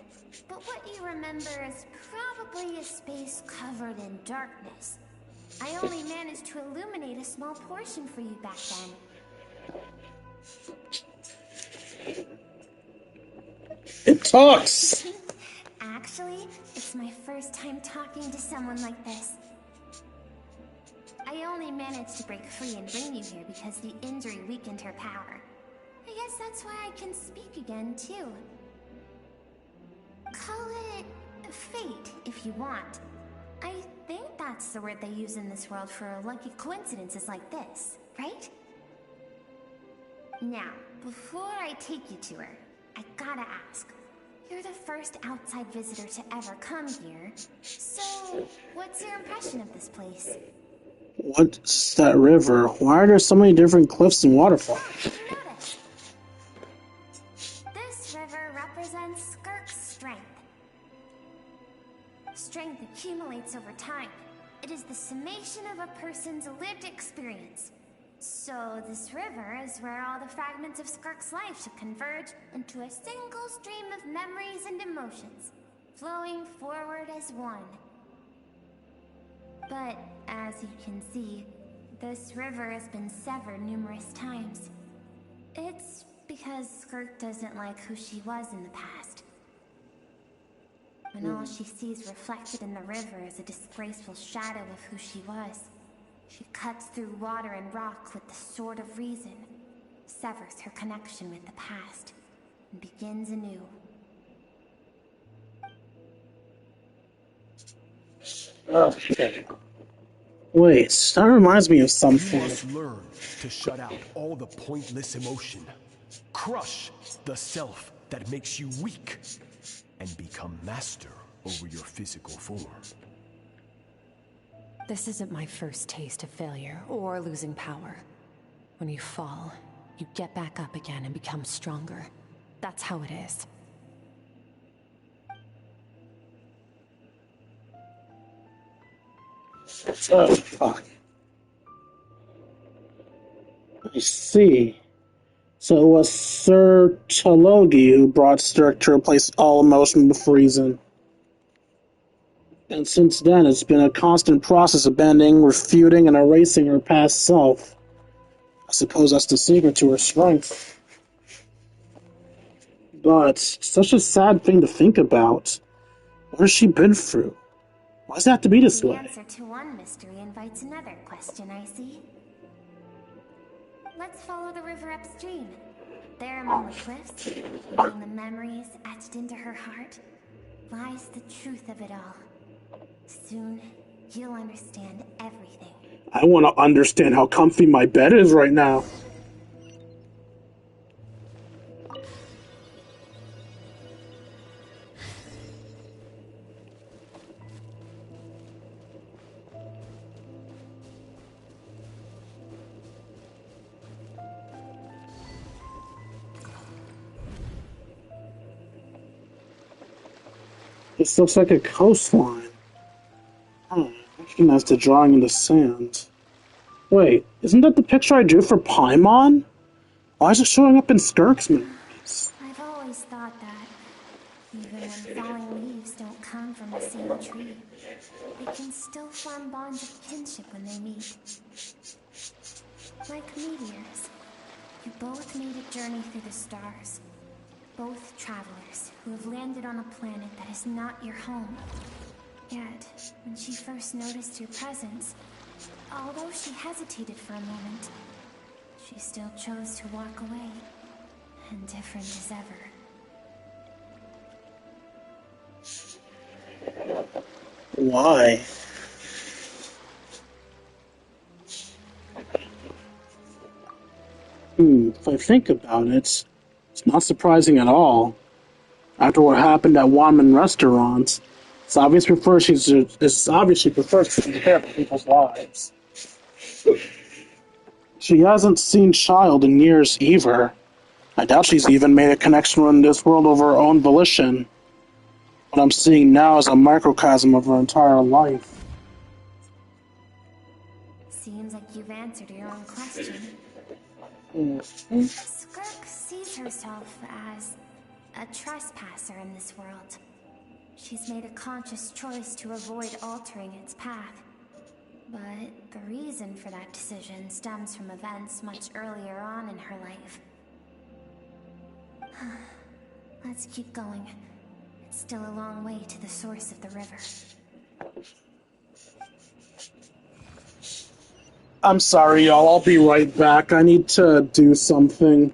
but what you remember is probably a space covered in darkness. I only managed to illuminate a small portion for you back then. It talks! Actually, it's my first time talking to someone like this. I only managed to break free and bring you here because the injury weakened her power. I guess that's why I can speak again, too. Call it fate, if you want. I think that's the word they use in this world for lucky coincidences like this, right? Now, before I take you to her, I gotta ask. You're the first outside visitor to ever come here, so what's your impression of this place? What's that river? Why are there so many different cliffs and waterfalls? Notice. This river represents Skirk's strength. Strength accumulates over time. It is the summation of a person's lived experience. So this river is where all the fragments of Skirk's life should converge into a single stream of memories and emotions, flowing forward as one. But, as you can see, this river has been severed numerous times. It's because Skirk doesn't like who she was in the past. When all she sees reflected in the river is a disgraceful shadow of who she was, she cuts through water and rock with the sword of reason, severs her connection with the past, and begins anew. Okay. Wait, that reminds me of You something. must learn to shut out all the pointless emotion. Crush the self that makes you weak, and become master over your physical form. This isn't my first taste of failure or losing power. When you fall, you get back up again and become stronger. That's how it is. Oh, fuck. I see. So it was Sir Talogi who brought Skirk to replace all emotion with reason. And since then, it's been a constant process of bending, refuting, and erasing her past self. I suppose that's the secret to her strength. But it's such a sad thing to think about. What has she been through? Why does it have to be this The way? answer to one mystery invites another question, I see. Let's follow the river upstream. There among the cliffs, among the memories etched into her heart, lies the truth of it all. Soon, you'll understand everything. I want to understand how comfy my bed is right now. This looks like a coastline. I recognize the drawing in the sand. Wait, isn't that the picture I drew for Paimon? Why is it showing up in Skirk's memories? I've always thought that, even when falling leaves don't come from the same tree, they can still form bonds of kinship when they meet. Like meteors, you both made a journey through the stars. Both travelers who have landed on a planet that is not your home. Yet, when she first noticed your presence, although she hesitated for a moment, she still chose to walk away, indifferent as ever. Why? If I think about it, it's not surprising at all. After what happened at Wanman Restaurant, it's obvious she prefers to care for people's lives. She hasn't seen Child in years either. I doubt she's even made a connection in this world of her own volition. What I'm seeing now is a microcosm of her entire life. Seems like you've answered your own question. Skirk sees herself as a trespasser in this world. She's made a conscious choice to avoid altering its path. But the reason for that decision stems from events much earlier on in her life. Let's keep going. It's still a long way to the source of the river. I'm sorry, y'all. I'll be right back. I need to do something.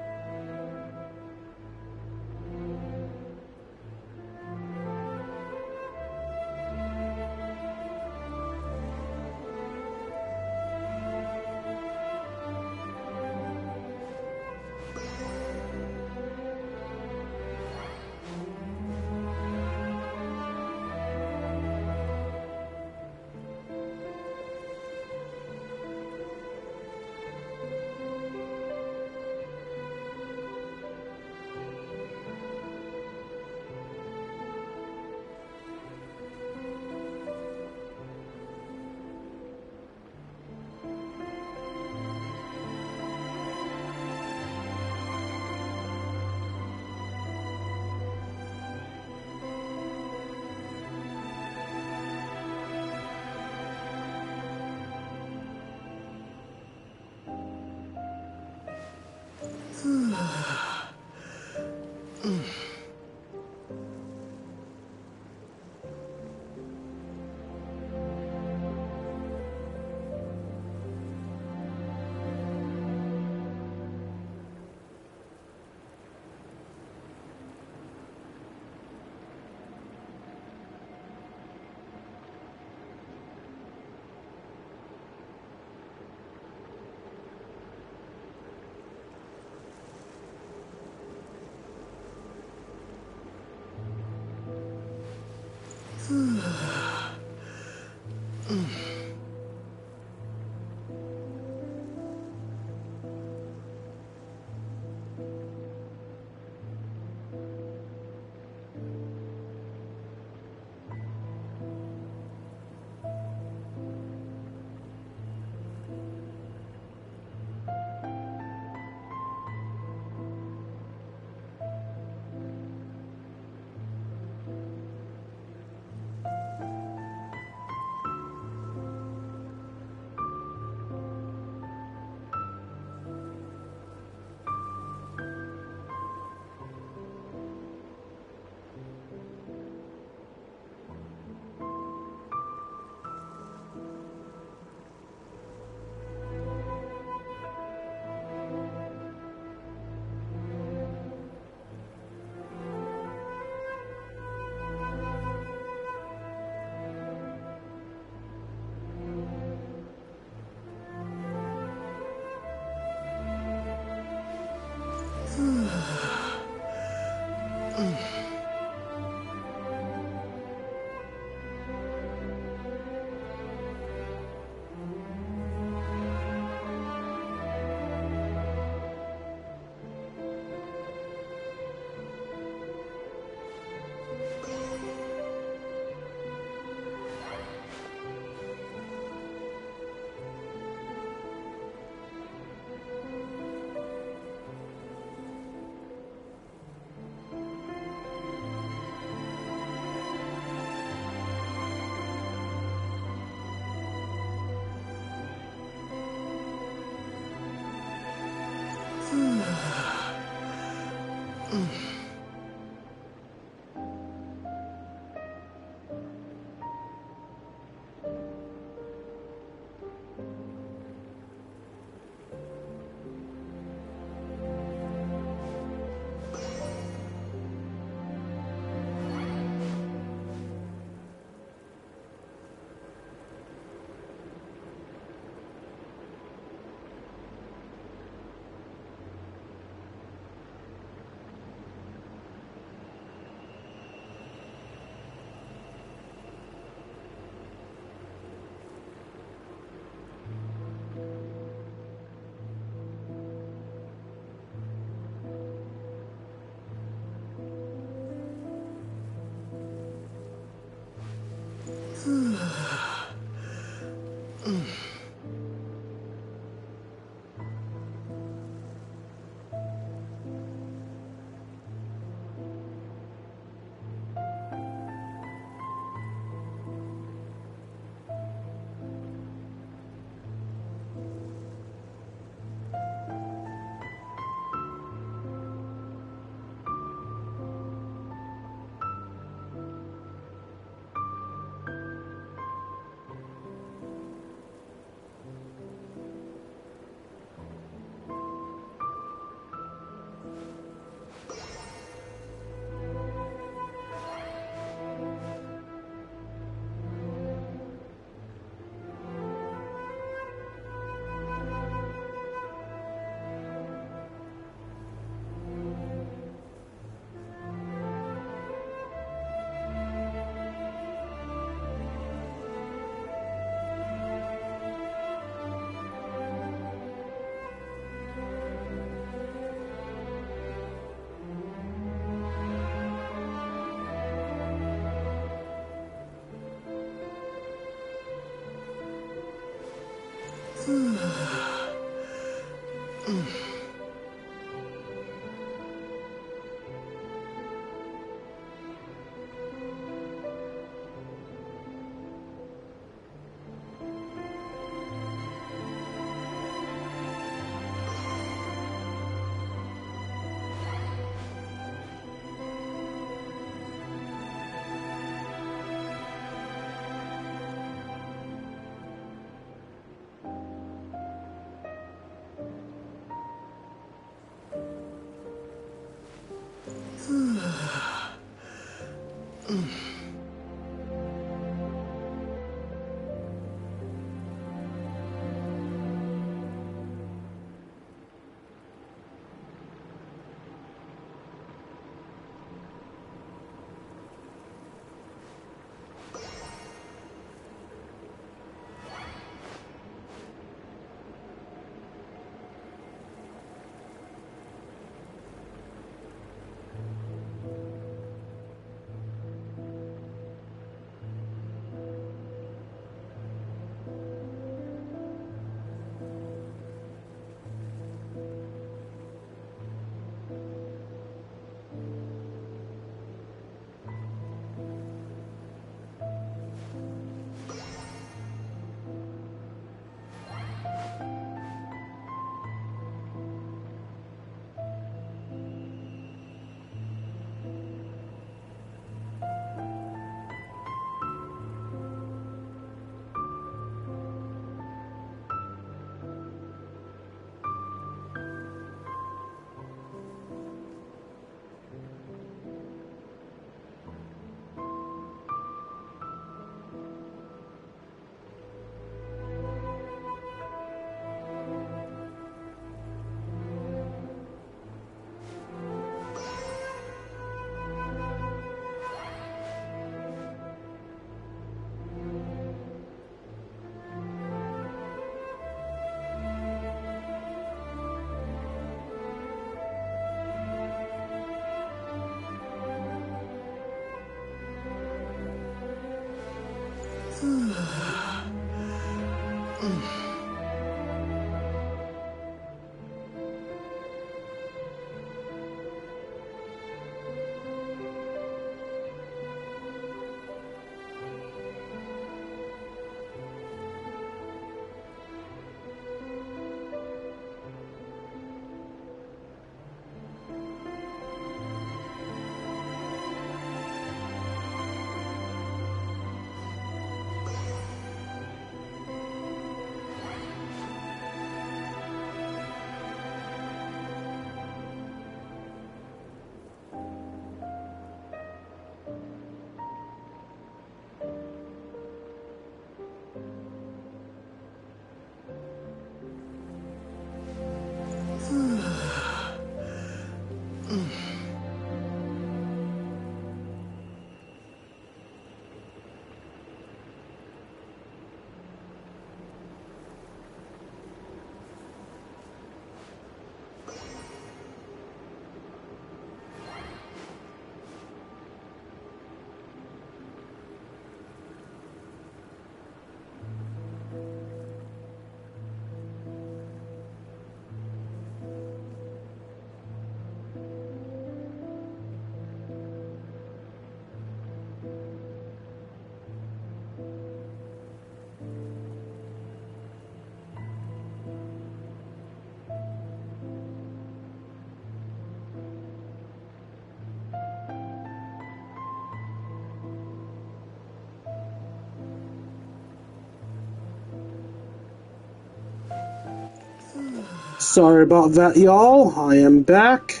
Sorry about that, y'all. I am back.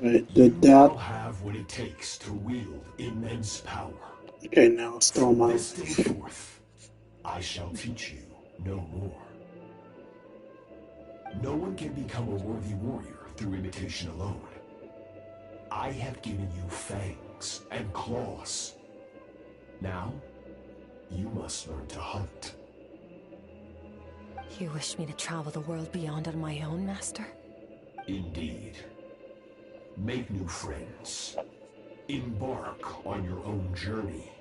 Right, did that. You now have what it takes to wield immense power. Okay, now still From my this day forth, I shall teach you no more. No one can become a worthy warrior through imitation alone. I have given you fangs and claws. Now, you must learn to hunt. You wish me to travel the world beyond on my own, Master? Indeed. Make new friends. Embark on your own journey.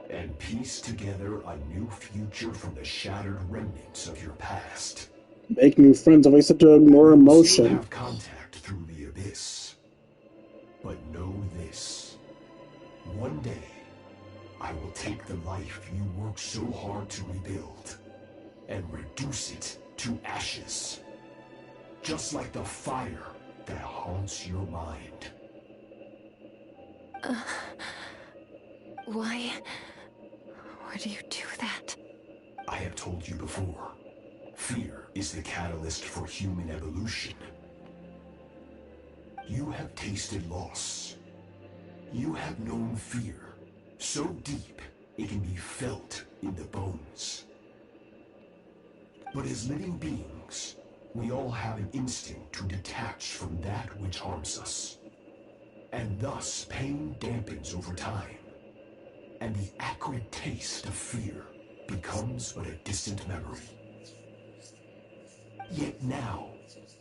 And piece together a new future from the shattered remnants of your past. Make new friends, I said to ignore emotion. You'll have contact through the abyss. But know this. One day, I will take the life you worked so hard to rebuild and reduce it to ashes. Just like the fire that haunts your mind. Why do you do that? I have told you before, fear is the catalyst for human evolution. You have tasted loss. You have known fear, so deep it can be felt in the bones. But as living beings, we all have an instinct to detach from that which harms us. And thus, pain dampens over time. And the acrid taste of fear becomes but a distant memory. Yet now,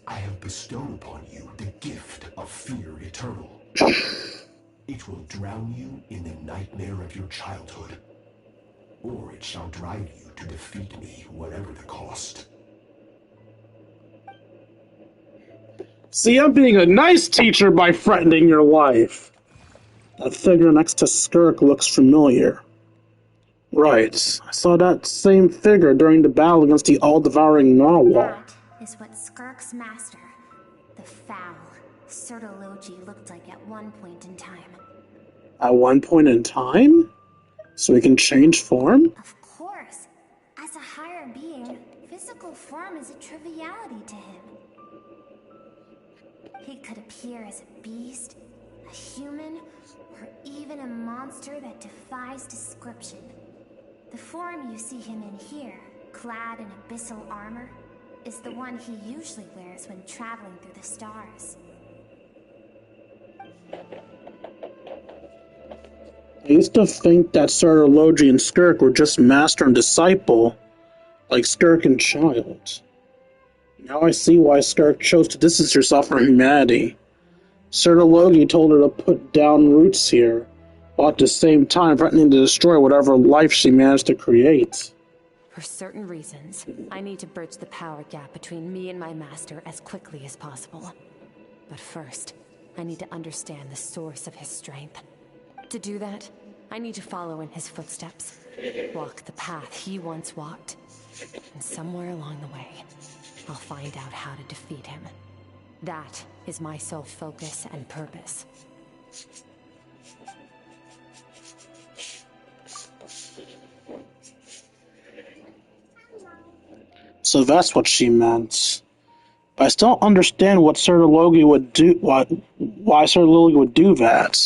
I have bestowed upon you the gift of fear eternal. It will drown you in the nightmare of your childhood. Or it shall drive you to defeat me, whatever the cost. See, I'm being a nice teacher by threatening your life. That figure next to Skirk looks familiar. Right, I saw that same figure during the battle against the all-devouring narwhal. That is what Skirk's master, the foul Sertologi, looked like at one point in time. At one point in time? So he can change form? Of course. As a higher being, physical form is a triviality to him. He could appear as a beast, a human, or even a monster that defies description. The form you see him in here, clad in abyssal armor, is the one he usually wears when traveling through the stars. I used to think that Sertologi and Skirk were just master and disciple, like Skirk and child. Now I see why Skirk chose to distance herself from humanity. Sertologi told her to put down roots here, while at the same time threatening to destroy whatever life she managed to create. For certain reasons, I need to bridge the power gap between me and my master as quickly as possible. But first, I need to understand the source of his strength. To do that, I need to follow in his footsteps, walk the path he once walked, and somewhere along the way, I'll find out how to defeat him. That is my sole focus and purpose. So that's what she meant. But I still don't understand what Sertologi would do. Why Sertologi would do that?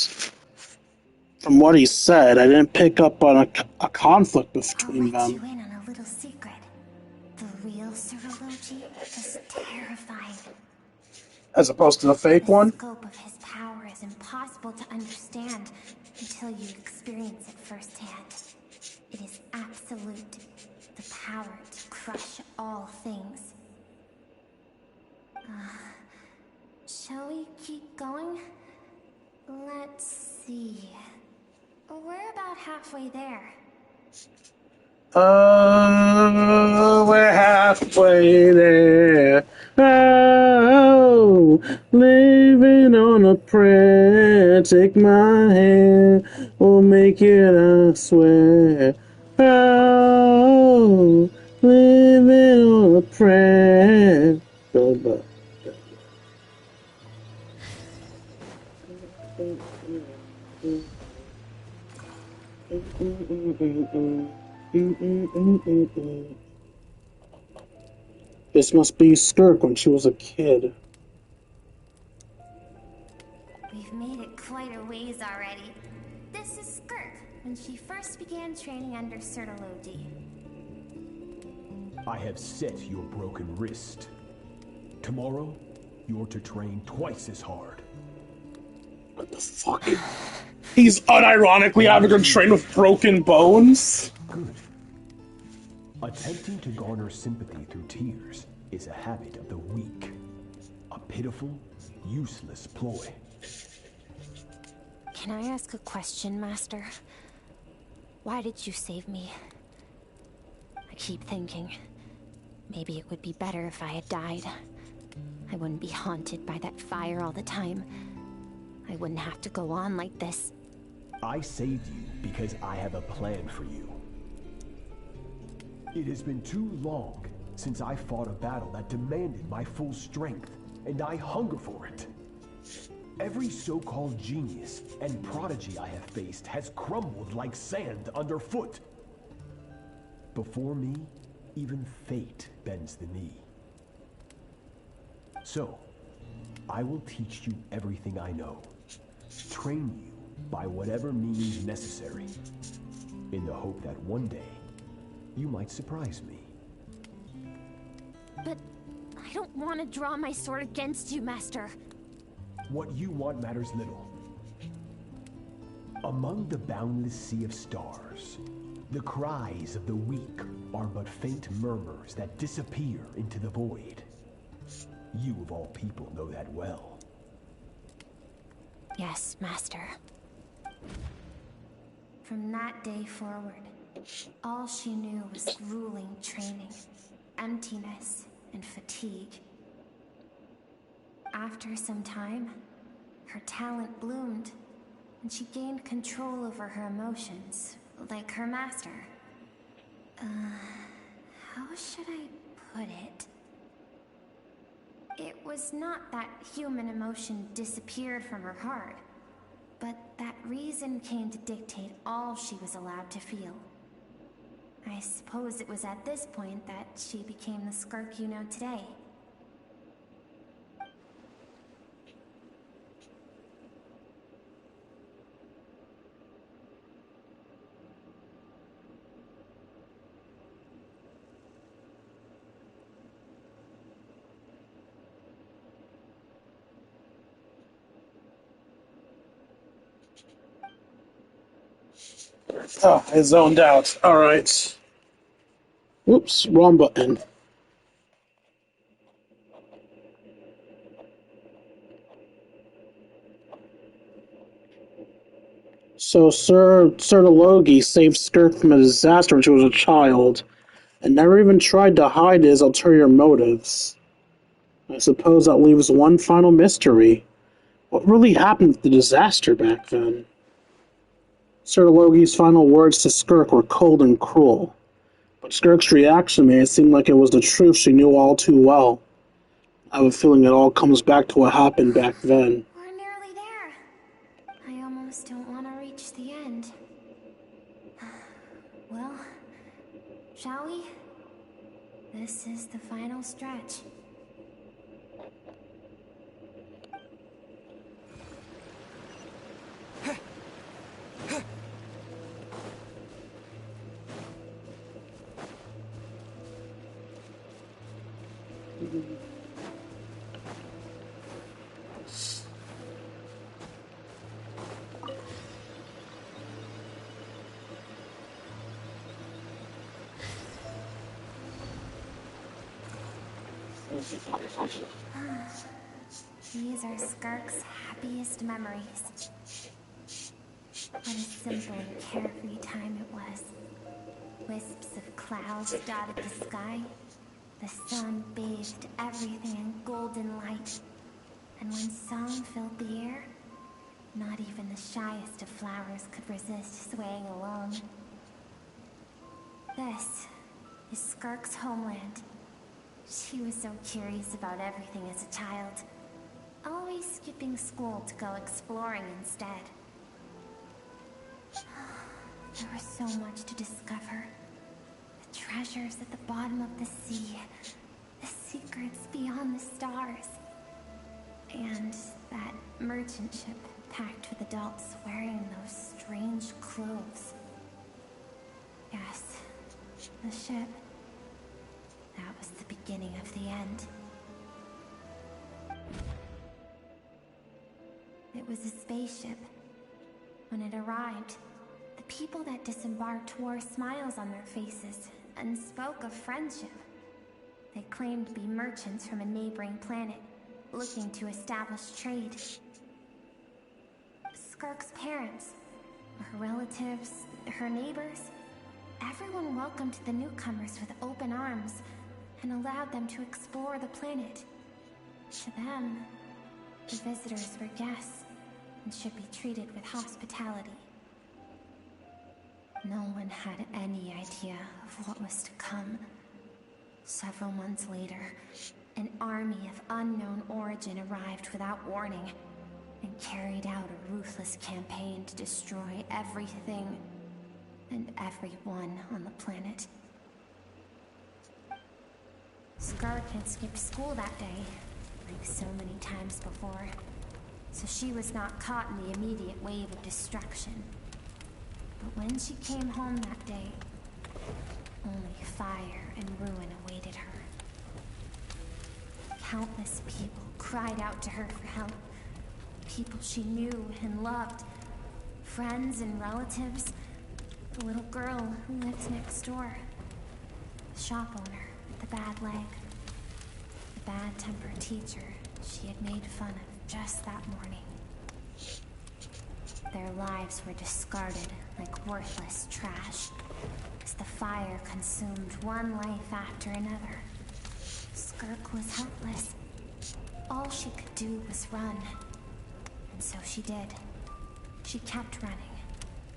From what he said, I didn't pick up on a conflict between I'll let them. you in on a little secret. The real Sertologi is terrifying. As opposed to the fake one? The scope of his power is impossible to understand until you experience it firsthand. It is absolute. The power to crush all things. Shall we keep going? Let's see. We're about halfway there. We're halfway there. Oh, living on a prayer. Take my hand, we'll make it, I swear. Oh, living on a prayer. Goodbye. This must be Skirk when she was a kid. We've made it quite a ways already. This is Skirk, when she first began training under Sertologi. I have set your broken wrist. Tomorrow, you're to train twice as hard. What the fuck? He's unironically having her train with broken bones. Good. Attempting to garner sympathy through tears is a habit of the weak. A pitiful, useless ploy. Can I ask a question, Master? Why did you save me? I keep thinking, maybe it would be better if I had died. I wouldn't be haunted by that fire all the time. I wouldn't have to go on like this. I saved you because I have a plan for you. It has been too long since I fought a battle that demanded my full strength, and I hunger for it. Every so-called genius and prodigy I have faced has crumbled like sand underfoot. Before me, even fate bends the knee. So, I will teach you everything I know. Train you by whatever means necessary, in the hope that one day, you might surprise me. But I don't want to draw my sword against you, Master. What you want matters little. Among the boundless sea of stars, the cries of the weak are but faint murmurs that disappear into the void. You of all people know that well. Yes, Master. From that day forward, all she knew was grueling training, emptiness, and fatigue. After some time, her talent bloomed, and she gained control over her emotions, like her master. How should I put it? It was not that human emotion disappeared from her heart, but that reason came to dictate all she was allowed to feel. I suppose it was at this point that she became the Skirk you know today. Oh, I zoned out. Alright. Oops, wrong button. So Sir Logi saved Skirk from a disaster when she was a child, and never even tried to hide his ulterior motives. I suppose that leaves one final mystery. What really happened with the disaster back then? Sir Logi's final words to Skirk were cold and cruel, but Skirk's reaction made it seem like it was the truth she knew all too well. I have a feeling it all comes back to what happened back then. We're nearly there. I almost don't want to reach the end. Well, shall we? This is the final stretch. These are Skirk's happiest memories. What a simple and carefree time it was. Wisps of clouds dotted the sky. The sun bathed everything in golden light. And when song filled the air, not even the shyest of flowers could resist swaying along. This is Skirk's homeland. She was so curious about everything as a child, always skipping school to go exploring instead. There was so much to discover. The treasures at the bottom of the sea, the secrets beyond the stars, and that merchant ship packed with adults wearing those strange clothes. Yes, the ship. That was the beginning of the end. It was a spaceship. When it arrived, the people that disembarked wore smiles on their faces and spoke of friendship. They claimed to be merchants from a neighboring planet, looking to establish trade. Skirk's parents, her relatives, her neighbors, everyone welcomed the newcomers with open arms and allowed them to explore the planet. To them, the visitors were guests and should be treated with hospitality. No one had any idea of what was to come. Several months later, an army of unknown origin arrived without warning and carried out a ruthless campaign to destroy everything and everyone on the planet. Skirk had skipped school that day, like so many times before, so she was not caught in the immediate wave of destruction. But when she came home that day, only fire and ruin awaited her. Countless people cried out to her for help. People she knew and loved. Friends and relatives. The little girl who lived next door. The shop owner with the bad leg. The bad-tempered teacher she had made fun of just that morning. Their lives were discarded like worthless trash as the fire consumed one life after another. Skirk was helpless. All she could do was run. And so she did. She kept running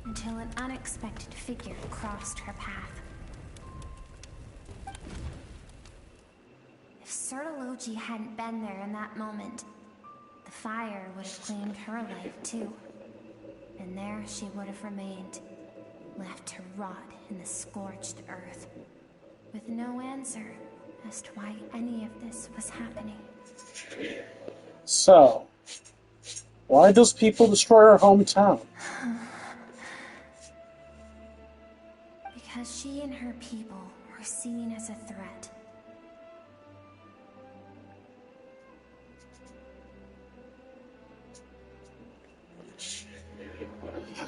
until an unexpected figure crossed her path. If Sertology hadn't been there in that moment, the fire would have claimed her life too. And there she would have remained, left to rot in the scorched earth, with no answer as to why any of this was happening. So, why those people destroy our hometown? Because she and her people were seen as a threat.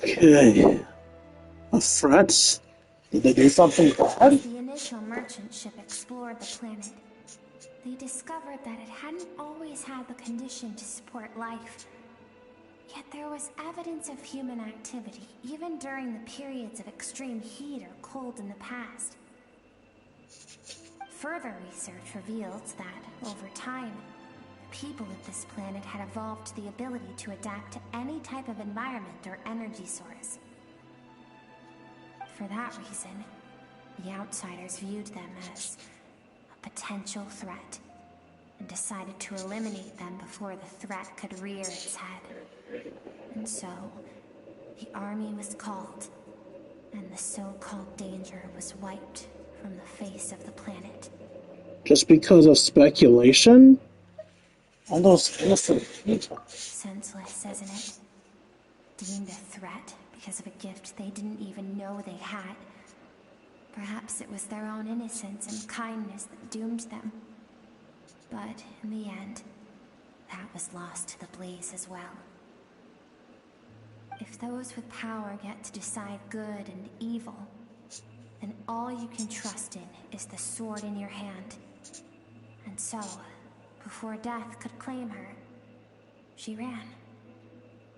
Okay. A threat? Did they do something bad? The initial merchant ship explored the planet. They discovered that it hadn't always had the condition to support life. Yet there was evidence of human activity, even during the periods of extreme heat or cold in the past. Further research reveals that, over time, the people of this planet had evolved the ability to adapt to any type of environment or energy source. For that reason, the outsiders viewed them as a potential threat and decided to eliminate them before the threat could rear its head. And so, the army was called, and the so-called danger was wiped from the face of the planet. Just because of speculation? All those innocent people. Senseless, isn't it? Deemed a threat because of a gift they didn't even know they had. Perhaps it was their own innocence and kindness that doomed them. But in the end, that was lost to the blaze as well. If those with power get to decide good and evil, then all you can trust in is the sword in your hand. And so, before death could claim her, she ran.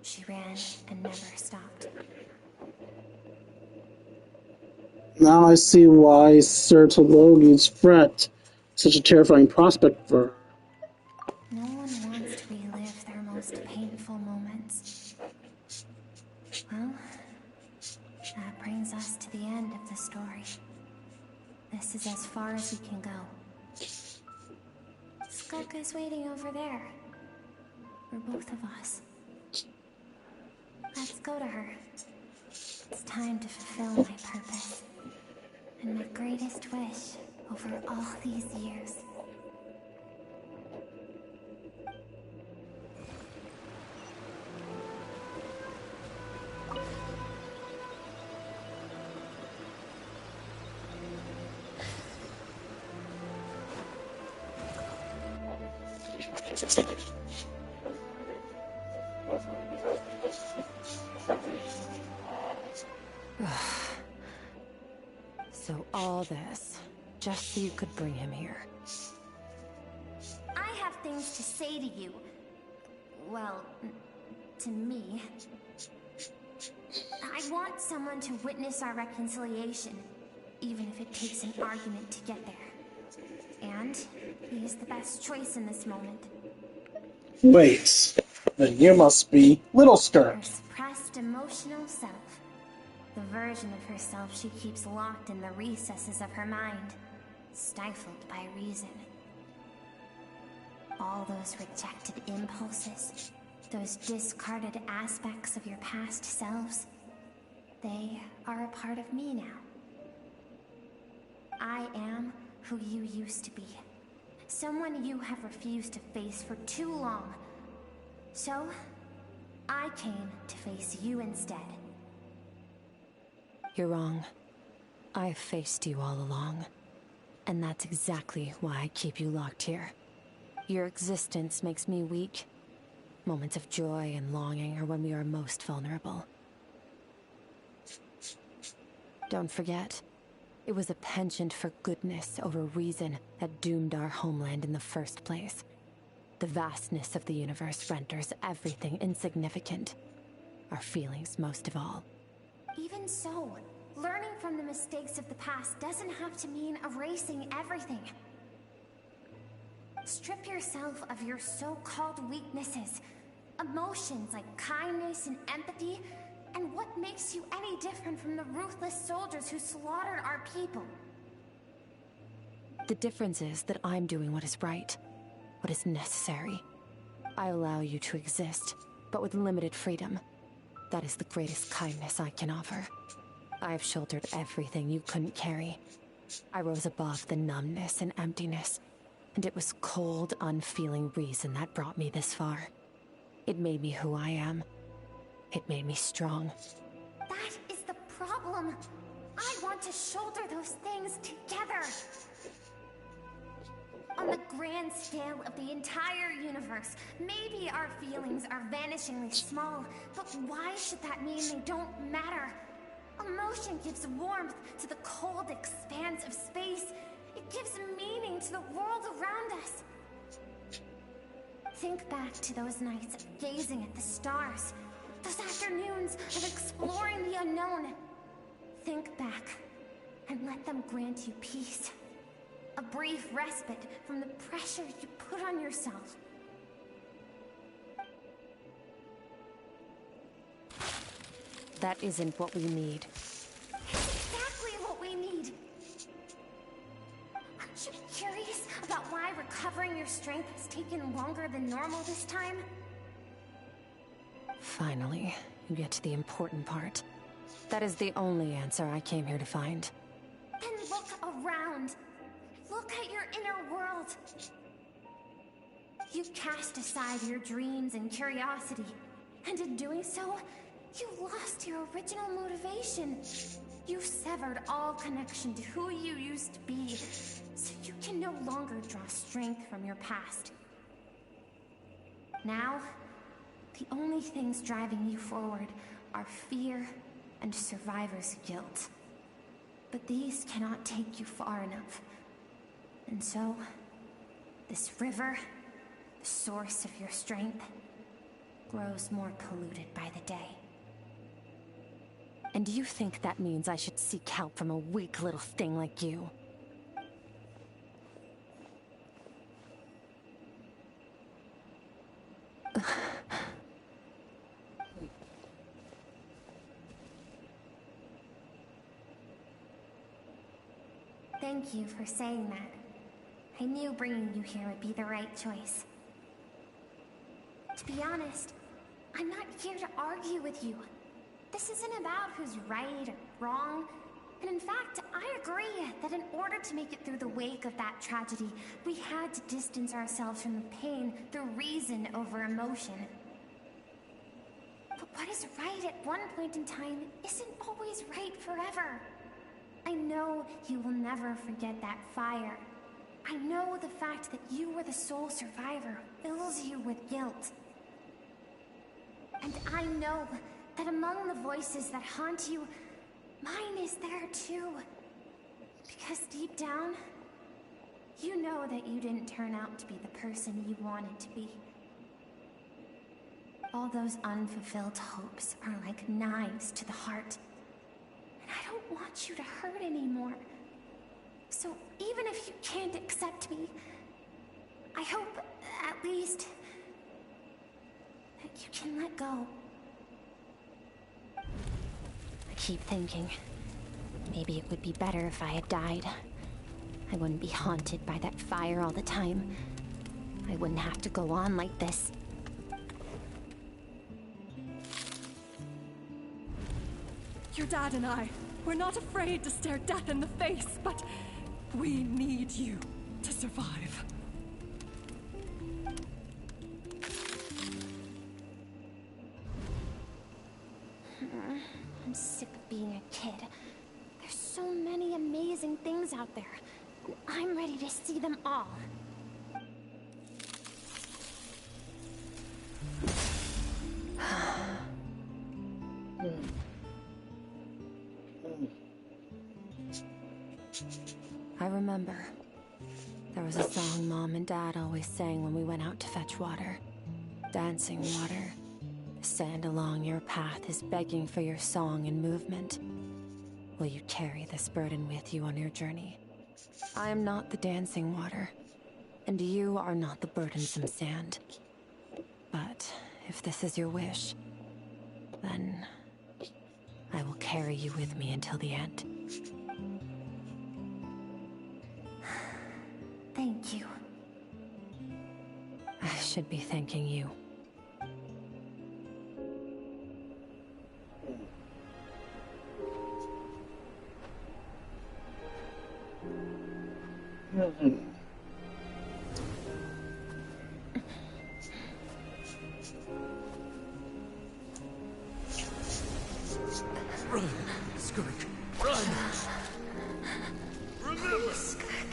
She ran and never stopped. Now I see why Sertologi's threat such a terrifying prospect for her. No one wants to relive their most painful moments. Well, that brings us to the end of the story. This is as far as we can go. Skirk is waiting over there. For both of us. Let's go to her. It's time to fulfill my purpose. And my greatest wish over all these years. So all this, just so you could bring him here. I have things to say to you. Well, to me. I want someone to witness our reconciliation, even if it takes an argument to get there. And he is the best choice in this moment. Wait, then you must be Little Skirk. Her suppressed emotional self. The version of herself she keeps locked in the recesses of her mind, stifled by reason. All those rejected impulses, those discarded aspects of your past selves, they are a part of me now. I am who you used to be. Someone you have refused to face for too long. So, I came to face you instead. You're wrong. I've faced you all along. And that's exactly why I keep you locked here. Your existence makes me weak. Moments of joy and longing are when we are most vulnerable. Don't forget, it was a penchant for goodness over reason that doomed our homeland in the first place. The vastness of the universe renders everything insignificant. Our feelings most of all. Even so, learning from the mistakes of the past doesn't have to mean erasing everything. Strip yourself of your so-called weaknesses, emotions like kindness and empathy, and what makes you any different from the ruthless soldiers who slaughtered our people? The difference is that I'm doing what is right, what is necessary. I allow you to exist, but with limited freedom. That is the greatest kindness I can offer. I have shouldered everything you couldn't carry. I rose above the numbness and emptiness, and it was cold, unfeeling reason that brought me this far. It made me who I am. It made me strong. That is the problem. I want to shoulder those things together. On the grand scale of the entire universe, maybe our feelings are vanishingly small, but why should that mean they don't matter? Emotion gives warmth to the cold expanse of space. It gives meaning to the world around us. Think back to those nights of gazing at the stars, those afternoons of exploring the unknown. Think back and let them grant you peace. A brief respite from the pressure you put on yourself. That isn't what we need. It's exactly what we need. Aren't you curious about why recovering your strength has taken longer than normal this time? Finally, you get to the important part. That is the only answer I came here to find. Then look around. Look at your inner world. You cast aside your dreams and curiosity, and in doing so, you lost your original motivation. You severed all connection to who you used to be, so you can no longer draw strength from your past. Now, the only things driving you forward are fear and survivor's guilt. But these cannot take you far enough. And so, this river, the source of your strength, grows more polluted by the day. And do you think that means I should seek help from a weak little thing like you? Thank you for saying that. I knew bringing you here would be the right choice. To be honest, I'm not here to argue with you. This isn't about who's right or wrong. And in fact, I agree that in order to make it through the wake of that tragedy, we had to distance ourselves from the pain through reason over emotion. But what is right at one point in time isn't always right forever. I know you will never forget that fire. I know the fact that you were the sole survivor fills you with guilt. And I know that among the voices that haunt you, is there too. Because deep down, you know that you didn't turn out to be the person you wanted to be. All those unfulfilled hopes are like knives to the heart. And I don't want you to hurt anymore. So even if you can't accept me, I hope, at least, that you can let go. I keep thinking, maybe it would be better if I had died. I wouldn't be haunted by that fire all the time. I wouldn't have to go on like this. Your dad and I, we're not afraid to stare death in the face, but we need you to survive. I'm sick of being a kid. There's so many amazing things out there, and I'm ready to see them all. I remember. There was a song Mom and Dad always sang when we went out to fetch water. Dancing water. The sand along your path is begging for your song and movement. Will you carry this burden with you on your journey? I am not the dancing water, and you are not the burdensome sand. But if this is your wish, then I will carry you with me until the end. Thank you. I should be thanking you. Run, Skirk, run! Remember,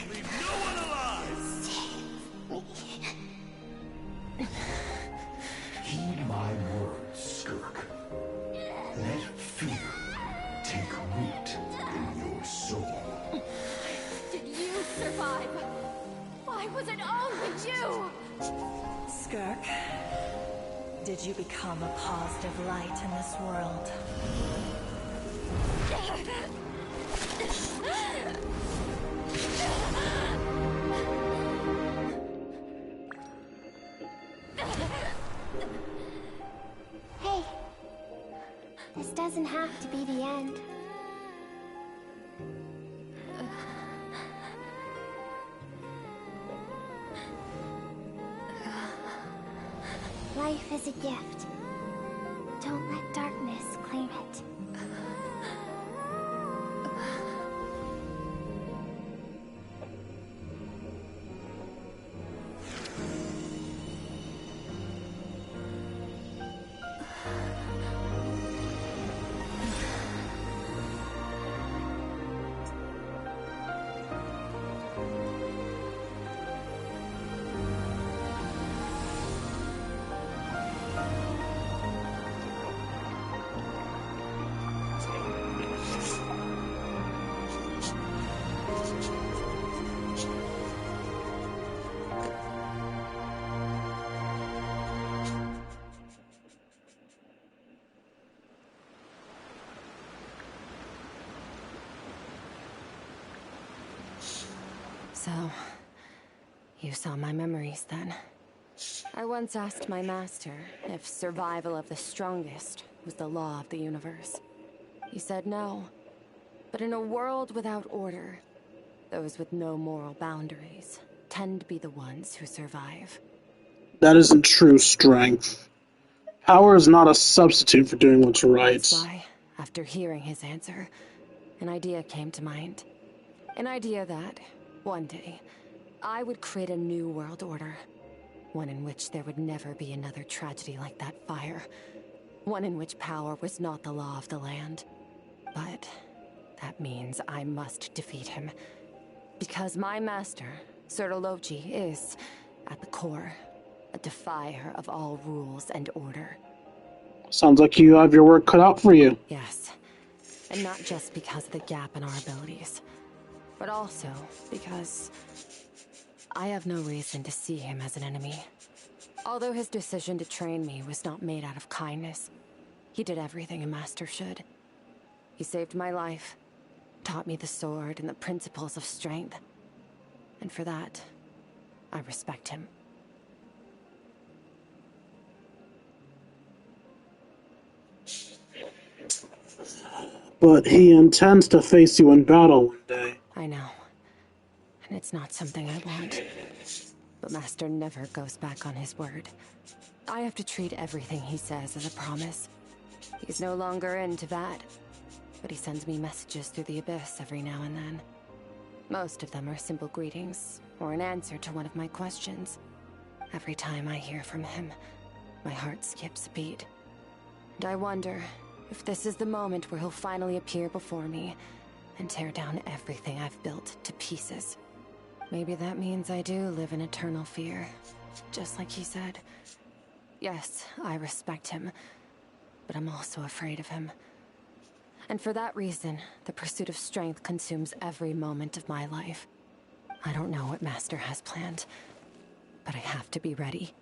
leave no one alive! Heed my words, Skirk. Let fear take root in your soul. Did you survive? Why was it only you? Skirk, did you become a positive light in this world? Hey, this doesn't have to be the end. Life is a gift. Don't let darkness claim it. So, you saw my memories then. I once asked my master if survival of the strongest was the law of the universe. He said no. But in a world without order, those with no moral boundaries tend to be the ones who survive. That isn't true strength. Power is not a substitute for doing what's right. That's why, after hearing his answer, an idea came to mind. An idea that, one day, I would create a new world order. One in which there would never be another tragedy like that fire. One in which power was not the law of the land. But that means I must defeat him. Because my master, Sir Logi, is, at the core, a defier of all rules and order. Sounds like you have your work cut out for you. Yes. And not just because of the gap in our abilities, but also because I have no reason to see him as an enemy. Although his decision to train me was not made out of kindness, he did everything a master should. He saved my life, taught me the sword and the principles of strength. And for that, I respect him. But he intends to face you in battle one day. I know. And it's not something I want. But Master never goes back on his word. I have to treat everything he says as a promise. He's no longer into that. But he sends me messages through the Abyss every now and then. Most of them are simple greetings, or an answer to one of my questions. Every time I hear from him, my heart skips a beat. And I wonder if this is the moment where he'll finally appear before me and tear down everything I've built to pieces. Maybe that means I do live in eternal fear, just like he said. Yes, I respect him, but I'm also afraid of him. And for that reason, the pursuit of strength consumes every moment of my life. I don't know what Master has planned, but I have to be ready.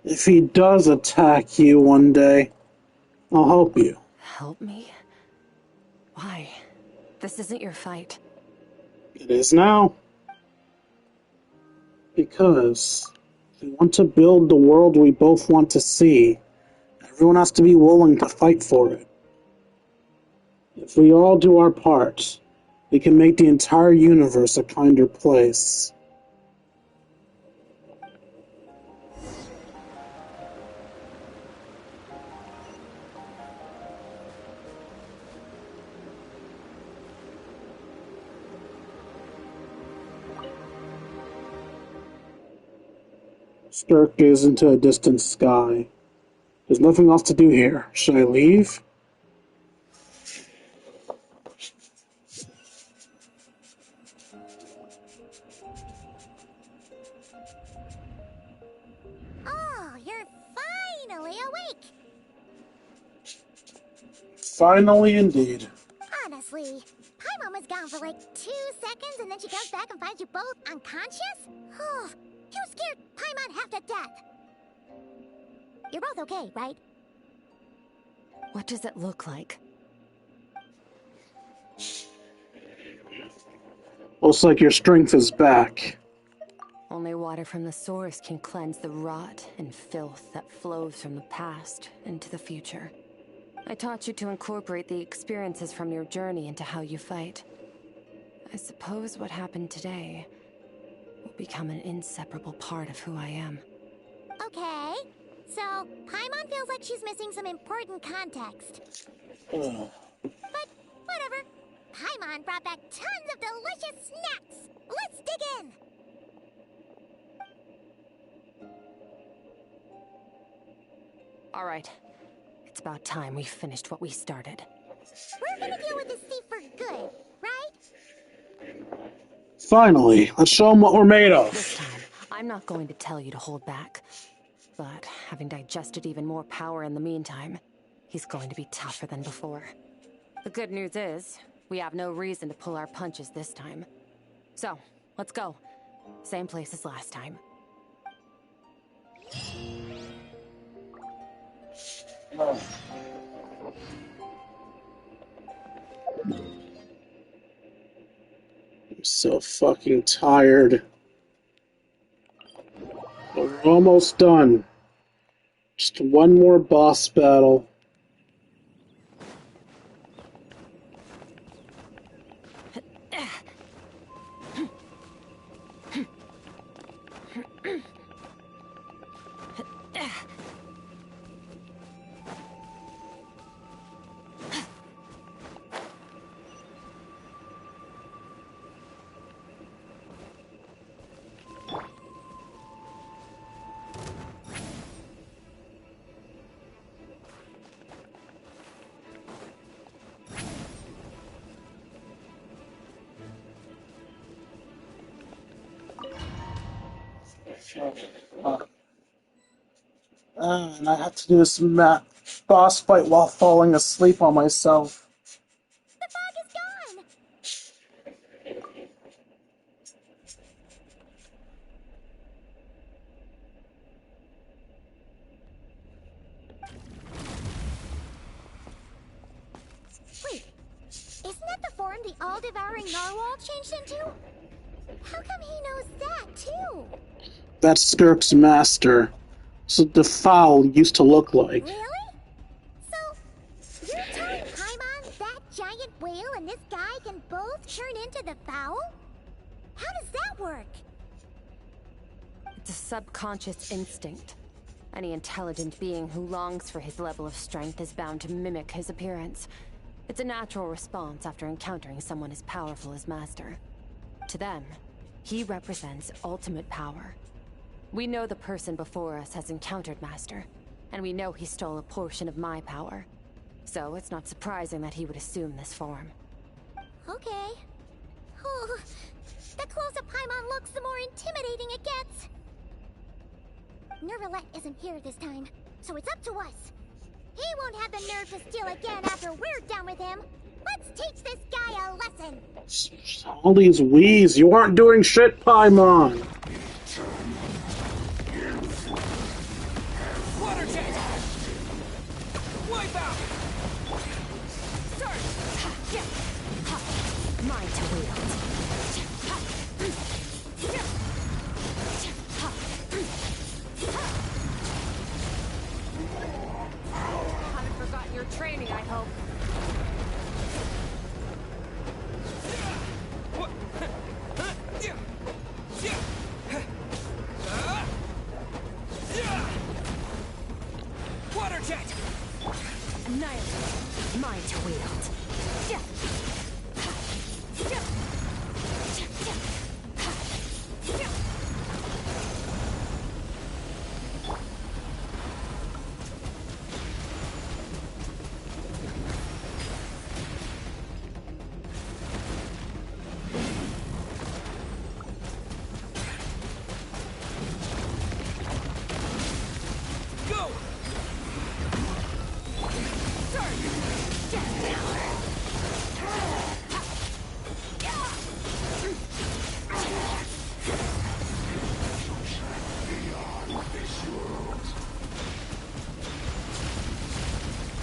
If he does attack you one day, I'll help you. Help me? Why? This isn't your fight. It is now. Because if we want to build the world we both want to see, everyone has to be willing to fight for it. If we all do our part, we can make the entire universe a kinder place. Skirk gazes into a distant sky. There's nothing else to do here. Should I leave? Oh, you're finally awake! Finally, indeed. Honestly, Paimon was gone for like 2 seconds and then she comes back and finds you both unconscious? Oh, you scared Paimon half to death. You're both okay, right? What does it look like? Looks like your strength is back. Only water from the source can cleanse the rot and filth that flows from the past into the future. I taught you to incorporate the experiences from your journey into how you fight. I suppose what happened today will become an inseparable part of who I am. Okay, so Paimon feels like she's missing some important context. Ugh. But whatever. Paimon brought back tons of delicious snacks. Let's dig in. All right. It's about time we finished what we started. We're gonna deal with this thief for good, right? Finally, let's show them what we're made of. This time, I'm not going to tell you to hold back. But having digested even more power in the meantime, he's going to be tougher than before. The good news is, we have no reason to pull our punches this time. So, let's go. Same place as last time. I'm so fucking tired. We're almost done. Just one more boss battle. And I have to do this boss fight while falling asleep on myself. The fog is gone! Wait, isn't that the form the all-devouring narwhal changed into? How come he knows that, too? That's Skirk's master. So the fowl used to look like. Really? So, you're telling Paimon that giant whale and this guy can both turn into the fowl? How does that work? It's a subconscious instinct. Any intelligent being who longs for his level of strength is bound to mimic his appearance. It's a natural response after encountering someone as powerful as Master. To them, he represents ultimate power. We know the person before us has encountered Master, and we know he stole a portion of my power. So it's not surprising that he would assume this form. Okay. Oh, the closer Paimon looks, the more intimidating it gets. Nervalette isn't here this time, so it's up to us. He won't have the nerve to steal again after we're done with him. Let's teach this guy a lesson. All these wheeze, you aren't doing shit, Paimon. Water jet! Wipe out! Start! Mine to wield. Haven't forgotten your training, I hope. Water jet! Annihilate. Mine to wield. Go!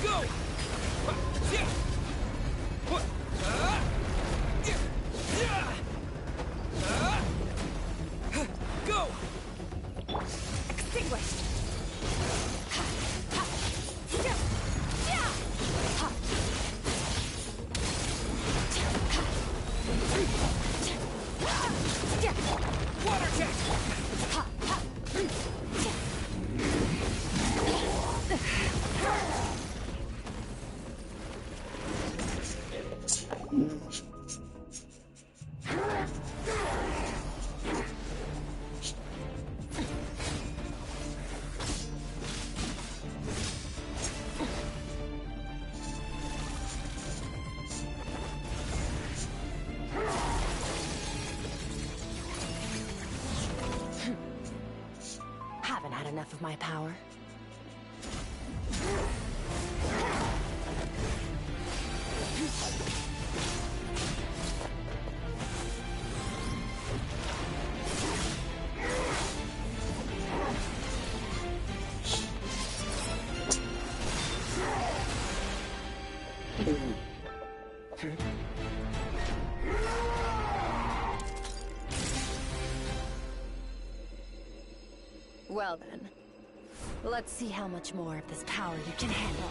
Go! Go! Extinguished. Water jet! Haven't had enough of my power. Well then, let's see how much more of this power you can handle.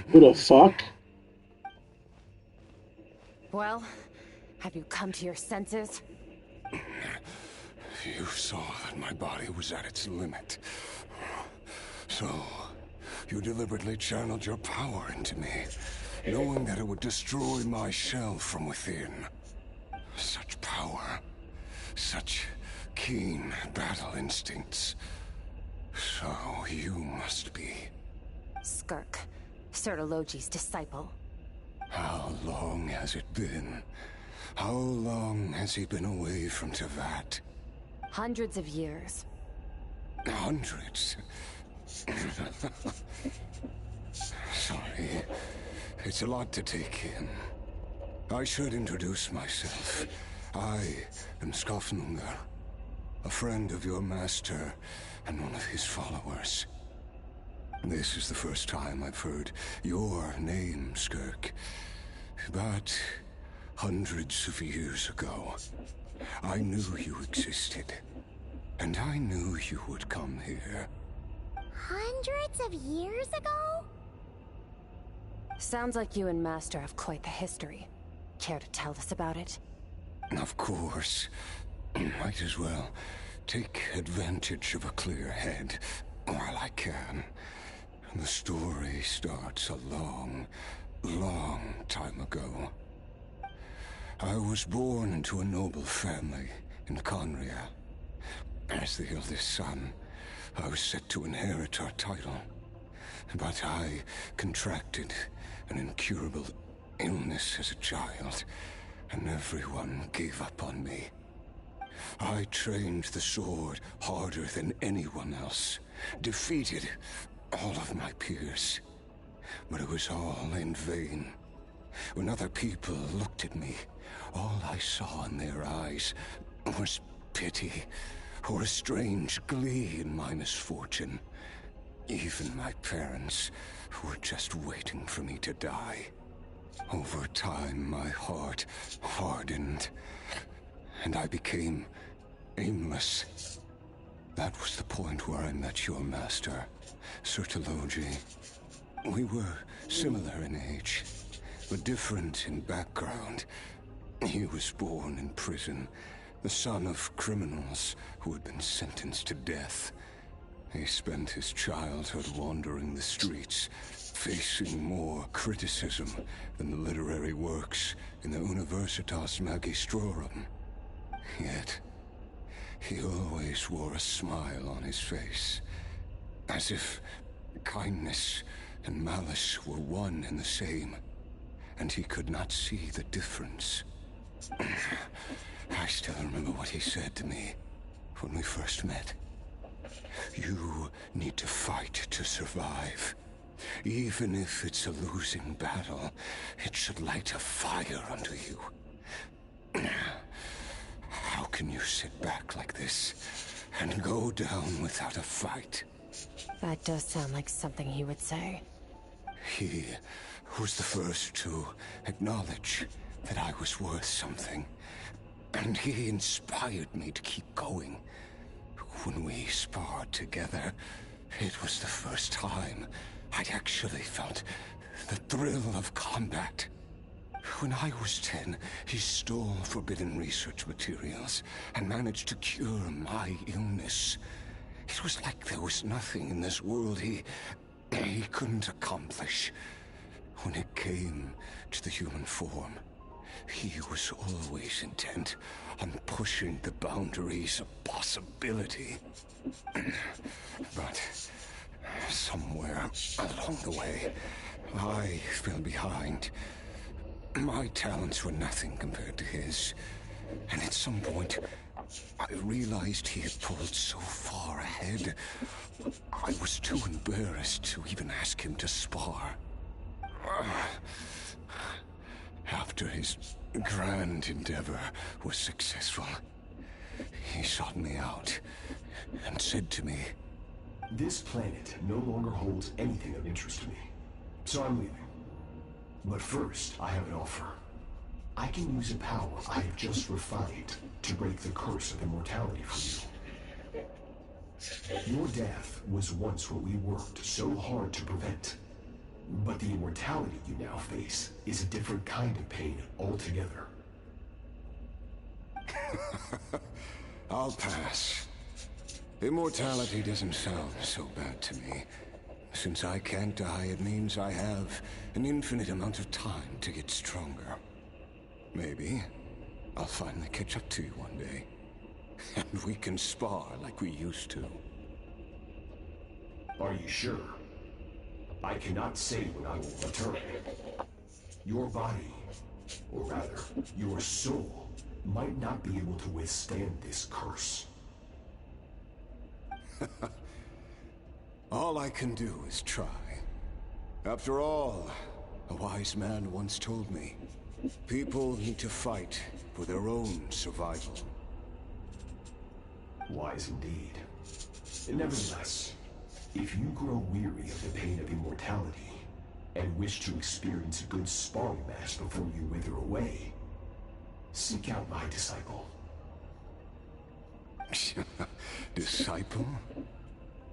Who the fuck? Well, have you come to your senses? You saw that my body was at its limit. So, you deliberately channeled your power into me, knowing that it would destroy my shell from within. Such power, such keen battle instincts. So you must be... Skirk, Sertologi's disciple. How long has it been? How long has he been away from Tevat? Hundreds of years. Hundreds? Sorry. It's a lot to take in. I should introduce myself. I am Skafnungar, a friend of your master and one of his followers. This is the first time I've heard your name, Skirk. But hundreds of years ago, I knew you existed. And I knew you would come here. Hundreds of years ago? Sounds like you and Master have quite the history. Care to tell us about it? Of course. Might as well take advantage of a clear head while I can. The story starts a long, long time ago. I was born into a noble family in Conria. As the eldest son, I was set to inherit our title. But I contracted an incurable illness as a child, and everyone gave up on me. I trained the sword harder than anyone else, defeated all of my peers. But it was all in vain. When other people looked at me, all I saw in their eyes was pity, or a strange glee in my misfortune. Even my parents were just waiting for me to die. Over time, my heart hardened, and I became aimless. That was the point where I met your master, Sertologi. We were similar in age, but different in background. He was born in prison, the son of criminals who had been sentenced to death. He spent his childhood wandering the streets, facing more criticism than the literary works in the Universitas Magistrorum. Yet, he always wore a smile on his face, as if kindness and malice were one and the same, and he could not see the difference. I still remember what he said to me when we first met. You need to fight to survive. Even if it's a losing battle, it should light a fire under you. How can you sit back like this and go down without a fight? That does sound like something he would say. He was the first to acknowledge that I was worth something, and he inspired me to keep going. When we sparred together, it was the first time I'd actually felt the thrill of combat. When I was 10, he stole forbidden research materials and managed to cure my illness. It was like there was nothing in this world he couldn't accomplish. When it came to the human form, he was always intent on pushing the boundaries of possibility. But somewhere along the way, I fell behind. My talents were nothing compared to his. And at some point, I realized he had pulled so far ahead, I was too embarrassed to even ask him to spar. After his grand endeavor was successful, he sought me out and said to me, "This planet no longer holds anything of interest to me, so I'm leaving. But first, I have an offer. I can use a power I have just refined to break the curse of immortality for you. Your death was once what we worked so hard to prevent. But the immortality you now face is a different kind of pain altogether. I'll pass. Immortality doesn't sound so bad to me. Since I can't die, it means I have an infinite amount of time to get stronger. Maybe I'll finally catch up to you one day. And we can spar like we used to. Are you sure? I cannot say when I will return. Your body, or rather, your soul, might not be able to withstand this curse. All I can do is try. After all, a wise man once told me, people need to fight for their own survival. Wise indeed. Nevertheless, if you grow weary of the pain of immortality, and wish to experience a good sparring match before you wither away, seek out my disciple. Disciple?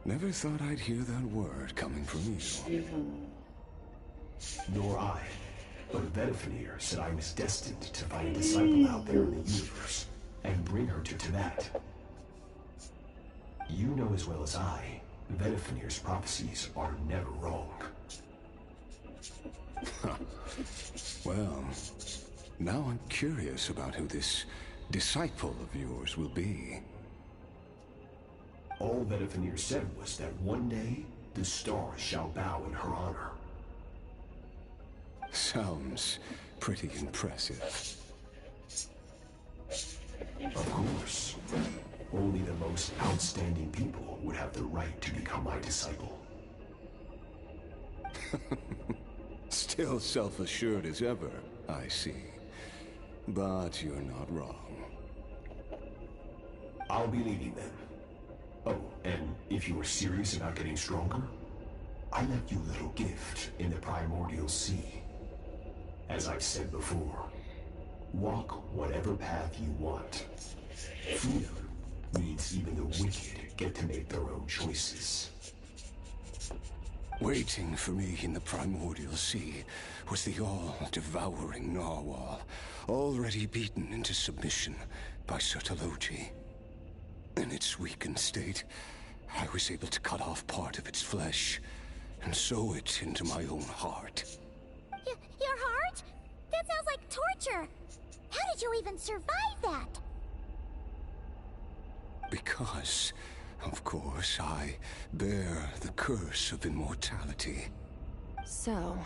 Never thought I'd hear that word coming from you. Nor I. But Vedifenir said I was destined to find a disciple out there in the universe, and bring her to Tibet. You know as well as I, Vedifenir's prophecies are never wrong. Well, now I'm curious about who this disciple of yours will be. All Vedifenir said was that one day, the stars shall bow in her honor. Sounds pretty impressive. Of course. Only the most outstanding people would have the right to become my disciple. Still self-assured as ever, I see. But you're not wrong. I'll be leaving then. Oh, and if you are serious about getting stronger, I left you a little gift in the primordial sea. As I've said before, walk whatever path you want. Freedom means even the wicked get to make their own choices. Waiting for me in the primordial sea was the all-devouring narwhal, already beaten into submission by Sertologi. In its weakened state, I was able to cut off part of its flesh and sew it into my own heart. Your heart? That sounds like torture. How did you even survive that? Because, of course, I bear the curse of immortality. So,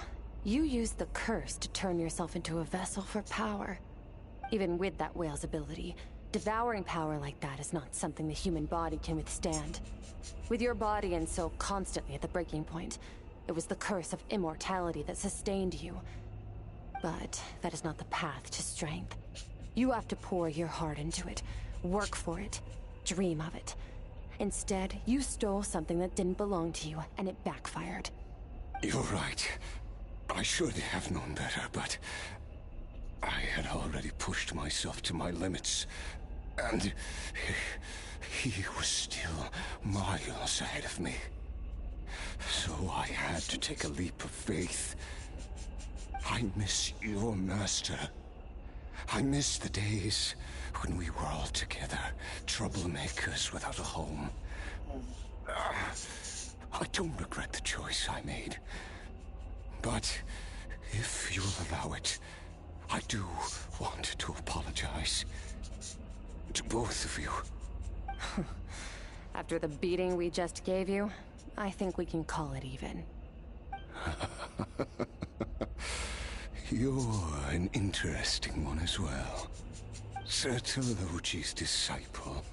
you used the curse to turn yourself into a vessel for power. Even with that whale's ability, devouring power like that is not something the human body can withstand. With your body and soul constantly at the breaking point, it was the curse of immortality that sustained you. But that is not the path to strength. You have to pour your heart into it, work for it, dream of it. Instead, you stole something that didn't belong to you, and it backfired. You're right. I should have known better, but I had already pushed myself to my limits, and he was still miles ahead of me. So I had to take a leap of faith. I miss your master. I miss the days when we were all together, troublemakers without a home. I don't regret the choice I made. But if you'll allow it, I do want to apologize. To both of you. After the beating we just gave you, I think we can call it even. You're an interesting one as well. Sertologi's disciple.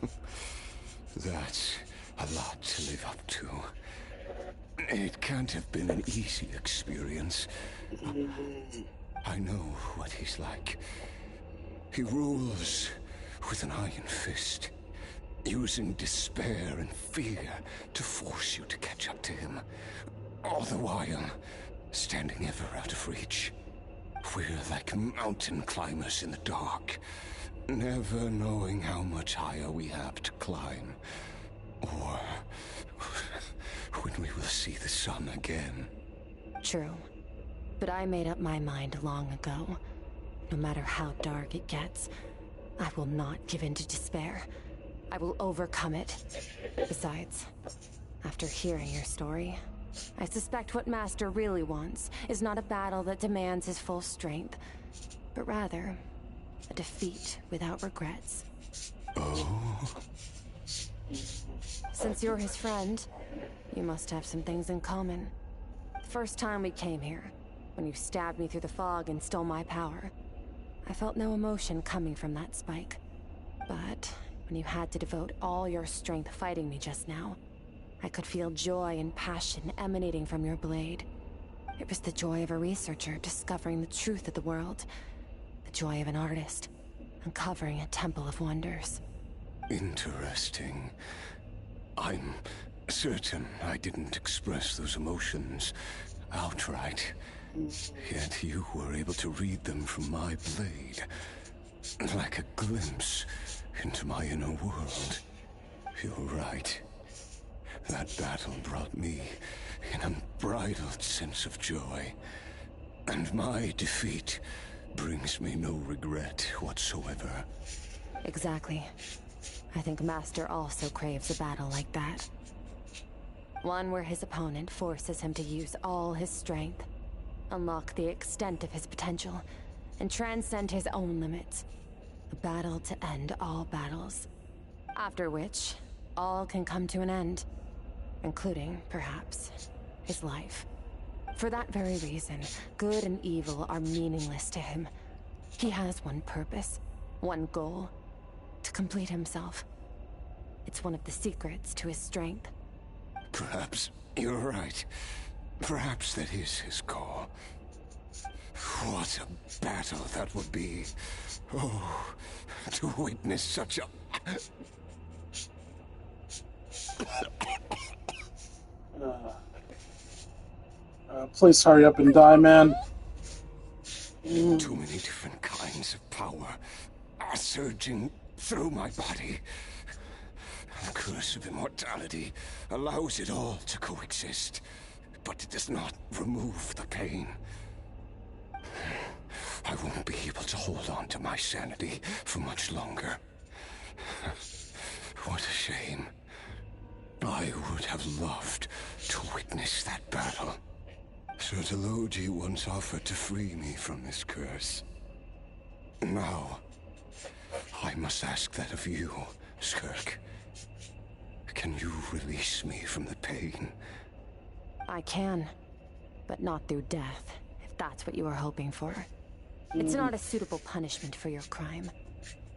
That's a lot to live up to. It can't have been an easy experience. I know what he's like. He rules with an iron fist, using despair and fear to force you to catch up to him, all the while standing ever out of reach. We're like mountain climbers in the dark, never knowing how much higher we have to climb, or when we will see the sun again. True. But I made up my mind long ago. No matter how dark it gets, I will not give in to despair. I will overcome it. Besides, after hearing your story, I suspect what Master really wants is not a battle that demands his full strength, but rather a defeat without regrets. Oh? Since you're his friend, you must have some things in common. The first time we came here, when you stabbed me through the fog and stole my power, I felt no emotion coming from that spike. But when you had to devote all your strength fighting me just now, I could feel joy and passion emanating from your blade. It was the joy of a researcher discovering the truth of the world. The joy of an artist uncovering a temple of wonders. Interesting. I'm certain I didn't express those emotions outright. Yet you were able to read them from my blade. Like a glimpse into my inner world. You're right. That battle brought me an unbridled sense of joy. And my defeat brings me no regret whatsoever. Exactly. I think Master also craves a battle like that. One where his opponent forces him to use all his strength, unlock the extent of his potential, and transcend his own limits. A battle to end all battles. After which, all can come to an end. Including, perhaps, his life. For that very reason, good and evil are meaningless to him. He has one purpose, one goal. To complete himself. It's one of the secrets to his strength. Perhaps you're right. Perhaps that is his call. What a battle that would be. Oh, to witness such a... Please hurry up and die, man. Too many different kinds of power are surging through my body. The curse of immortality allows it all to coexist, but it does not remove the pain. I won't be able to hold on to my sanity for much longer. What a shame. I would have loved to witness that battle. Sertologi once offered to free me from this curse. Now, I must ask that of you, Skirk. Can you release me from the pain? I can, but not through death, if that's what you were hoping for. It's not a suitable punishment for your crime.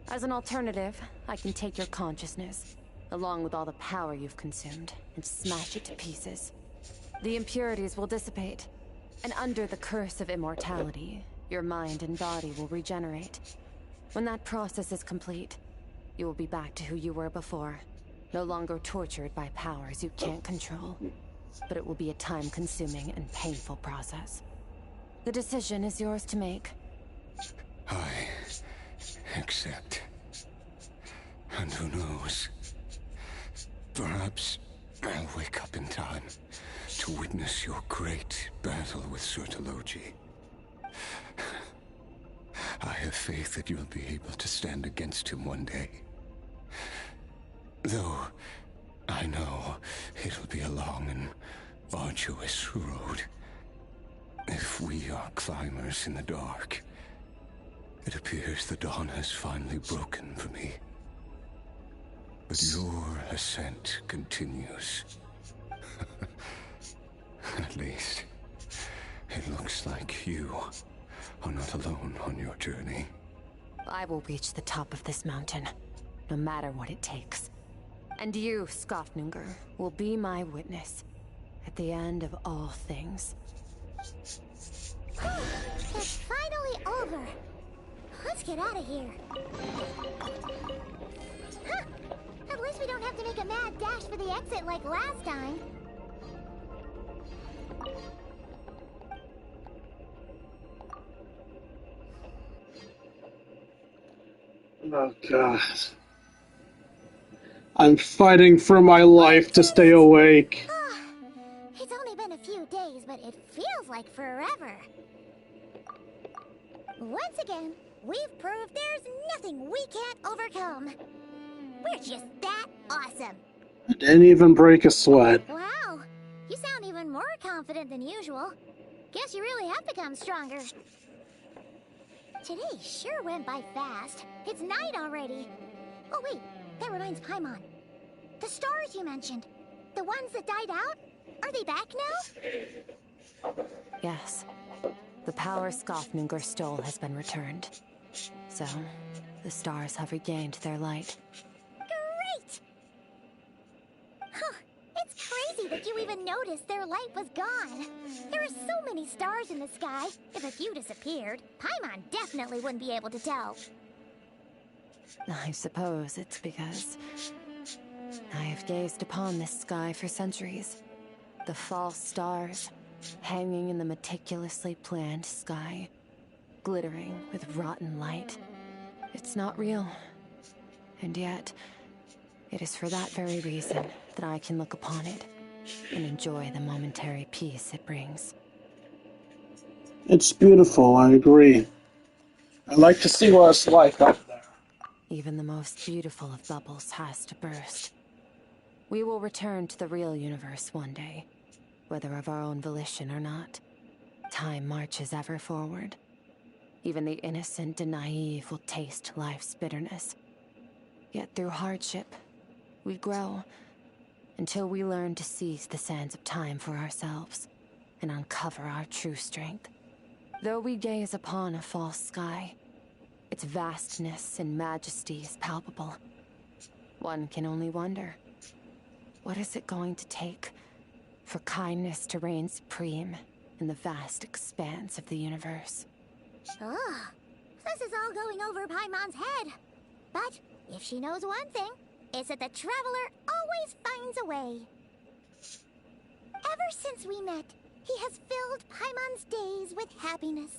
As an alternative, I can take your consciousness, along with all the power you've consumed, and smash it to pieces. The impurities will dissipate, and under the curse of immortality, your mind and body will regenerate. When that process is complete, you will be back to who you were before, no longer tortured by powers you can't control. But it will be a time-consuming and painful process. The decision is yours to make. I accept. And who knows? Perhaps I'll wake up in time to witness your great battle with Sertologi. I have faith that you'll be able to stand against him one day. Though I know it'll be a long and arduous road. If we are climbers in the dark, it appears the dawn has finally broken for me. But your ascent continues. At least, it looks like you are not alone on your journey. I will reach the top of this mountain, no matter what it takes. And you, Skofnunger, will be my witness at the end of all things. It's finally over. Let's get out of here. Huh. At least we don't have to make a mad dash for the exit like last time. Oh, God. I'm fighting for my life to stay awake. It's only been a few days, but it feels like again, we've proved there's nothing we can't overcome. We're just that awesome. I didn't even break a sweat. Wow, you sound even more confident than usual. Guess you really have become stronger. Today sure went by fast. It's night already. Oh wait, that reminds Paimon. The stars you mentioned, the ones that died out, are they back now? Yes. The power Skofnungur stole has been returned. So, the stars have regained their light. Great! Huh, it's crazy that you even noticed their light was gone. There are so many stars in the sky. If a few disappeared, Paimon definitely wouldn't be able to tell. I suppose it's because I have gazed upon this sky for centuries. The false stars, hanging in the meticulously planned sky, glittering with rotten light. It's not real. And yet, it is for that very reason that I can look upon it and enjoy the momentary peace it brings. It's beautiful, I agree. I like to see what it's like up there. Even the most beautiful of bubbles has to burst. We will return to the real universe one day, whether of our own volition or not. Time marches ever forward. Even the innocent and naive will taste life's bitterness. Yet through hardship, we grow, until we learn to seize the sands of time for ourselves, and uncover our true strength. Though we gaze upon a false sky, its vastness and majesty is palpable. One can only wonder, what is it going to take for kindness to reign supreme in the vast expanse of the universe? Oh, this is all going over Paimon's head. But if she knows one thing, it's that the Traveler always finds a way. Ever since we met, he has filled Paimon's days with happiness.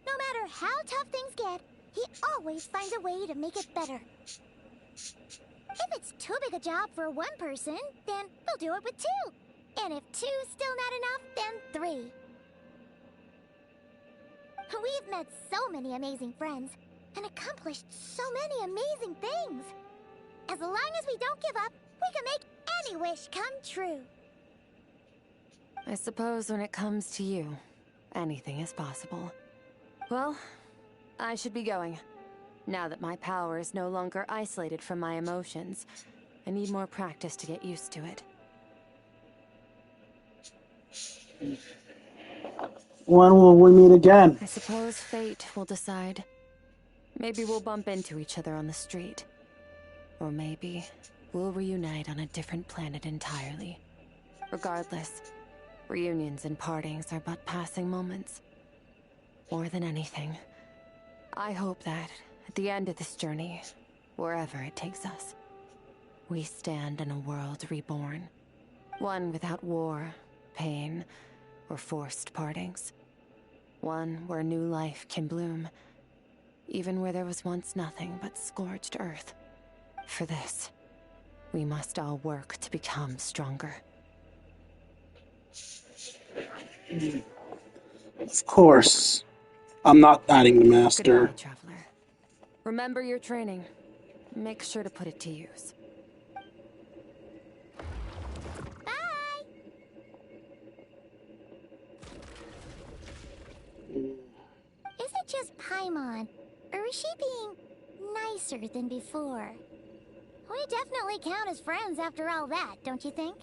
No matter how tough things get, he always finds a way to make it better. If it's too big a job for one person, then we'll do it with two. And if two's still not enough, then three. We've met so many amazing friends, and accomplished so many amazing things. As long as we don't give up, we can make any wish come true. I suppose when it comes to you, anything is possible. Well, I should be going. Now that my power is no longer isolated from my emotions, I need more practice to get used to it. When will we meet again? I suppose fate will decide. Maybe we'll bump into each other on the street. Or maybe we'll reunite on a different planet entirely. Regardless, reunions and partings are but passing moments. More than anything, I hope that at the end of this journey, wherever it takes us, we stand in a world reborn. One without war, pain, or forced partings. One where new life can bloom, even where there was once nothing but scorched earth. For this, we must all work to become stronger. Of course. I'm not adding the master. Goodbye, traveler. Remember your training. Make sure to put it to use. Bye! Is it just Paimon, or is she being nicer than before? We definitely count as friends after all that, don't you think?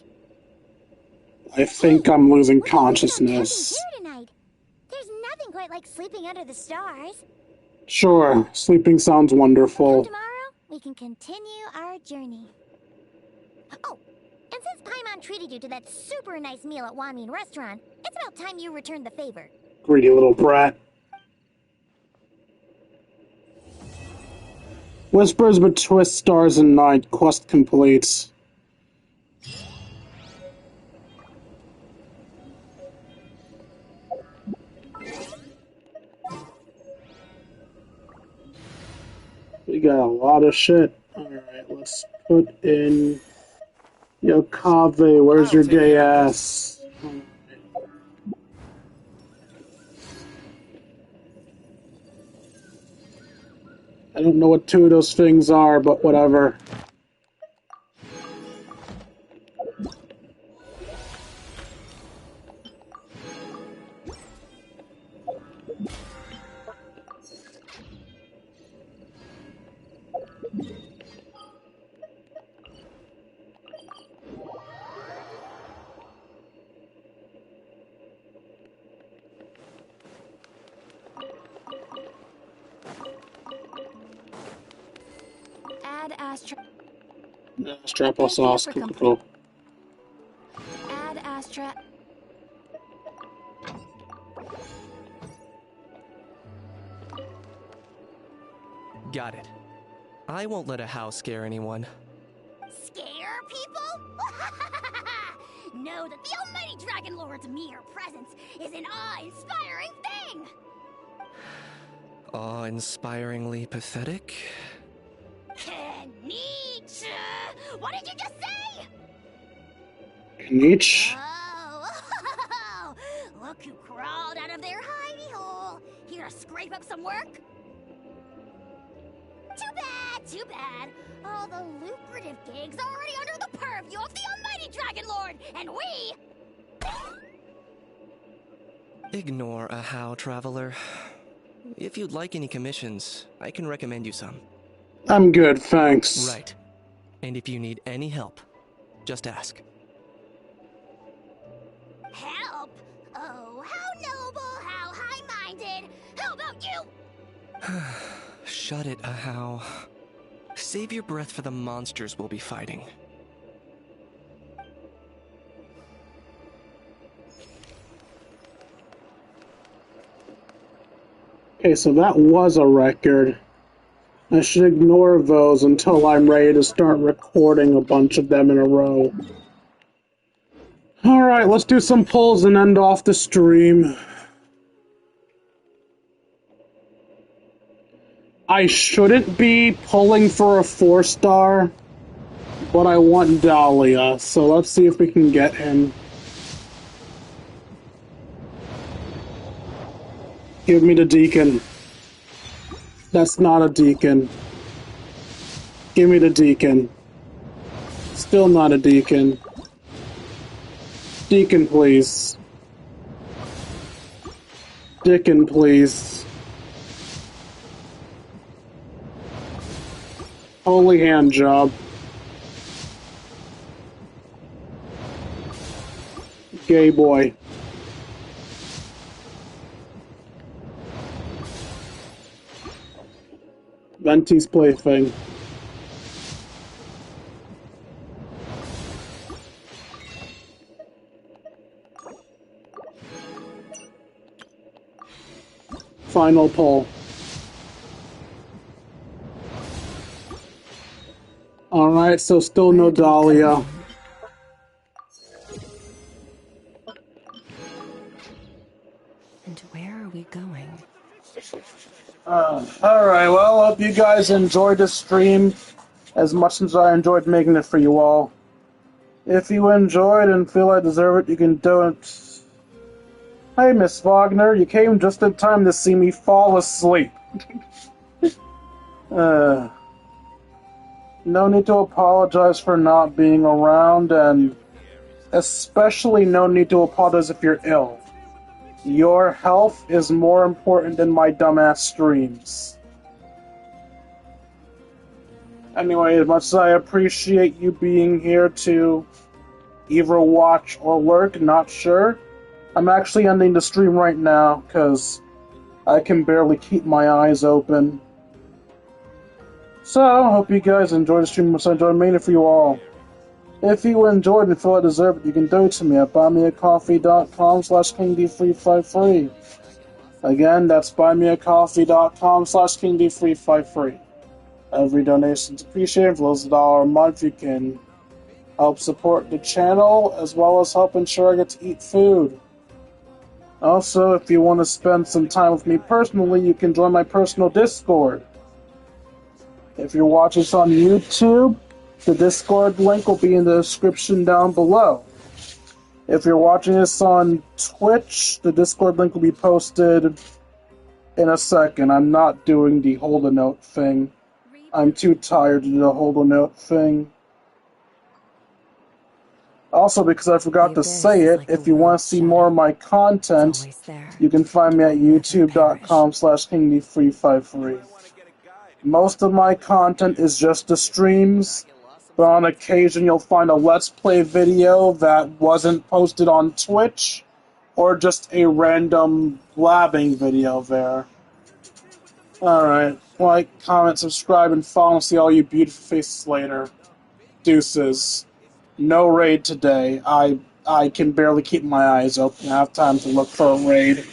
I think I'm losing We're consciousness. here tonight. There's nothing quite like sleeping under the stars. Sure, sleeping sounds wonderful. Tomorrow, we can continue our journey. Oh, and since Paimon treated you to that super nice meal at Wanmin Restaurant, it's about time you returned the favor. Greedy little brat. Whispers between stars and night, quest complete. We got a lot of shit. Alright, let's put in Yokave, where's your gay ass? I don't know what two of those things are, but whatever. Add Astra. Strap sauce. Cool. Add Astra. Got it. I won't let a house scare anyone. Scare people? Know that the almighty Dragon Lord's mere presence is an awe-inspiring thing! Awe-inspiringly pathetic? Nietzsche! What did you just say? Nietzsche? Oh, look who crawled out of their hidey hole. Here to scrape up some work? Too bad. All the lucrative gigs are already under the purview of the almighty Dragon Lord, and we... Ignore a how, traveler. If you'd like any commissions, I can recommend you some. I'm good, thanks. Right. And if you need any help, just ask. Help? Oh, how noble, how high-minded. How about you? Shut it, Ahau. Save your breath for the monsters we'll be fighting. Okay, so that was a record. I should ignore those until I'm ready to start recording a bunch of them in a row. Alright, let's do some pulls and end off the stream. I shouldn't be pulling for a 4-star, but I want Dahlia, so let's see if we can get him. Give me the Deacon. That's not a Deacon. Give me the Deacon. Still not a Deacon. Deacon, please. Deacon, please. Holy hand job. Gay boy. Venti's plaything. Final pull. Alright, so still no Dahlia. And where are we going? Alright, well, I hope you guys enjoyed the stream as much as I enjoyed making it for you all. If you enjoyed and feel I deserve it, you can donate. Hey, Miss Wagner, you came just in time to see me fall asleep. No need to apologize for not being around, and especially no need to apologize if you're ill. Your health is more important than my dumbass streams. Anyway, as much as I appreciate you being here to either watch or lurk, not sure, I'm actually ending the stream right now, because I can barely keep my eyes open. So, I hope you guys enjoyed the stream, much I enjoyed making it for you all. If you enjoyed and feel I deserve it, you can donate to me at buymeacoffee.com/KingD353. Again, that's buymeacoffee.com/KingD353. Every donation is appreciated. For those $1 a month, you can help support the channel, as well as help ensure I get to eat food. Also, if you want to spend some time with me personally, you can join my personal Discord. If you're watching this on YouTube, the Discord link will be in the description down below. If you're watching this on Twitch, the Discord link will be posted in a second. I'm not doing the hold a note thing. I'm too tired to do the hold a note thing. Also, because I forgot to say it, if you want to see more of my content, you can find me at youtube.com/KingD353. Most of my content is just the streams, but on occasion you'll find a Let's Play video that wasn't posted on Twitch, or just a random blabbing video there. Alright, like, comment, subscribe, and follow, and see all you beautiful faces later. Deuces. No raid today. I can barely keep my eyes open. I have time to look for a raid.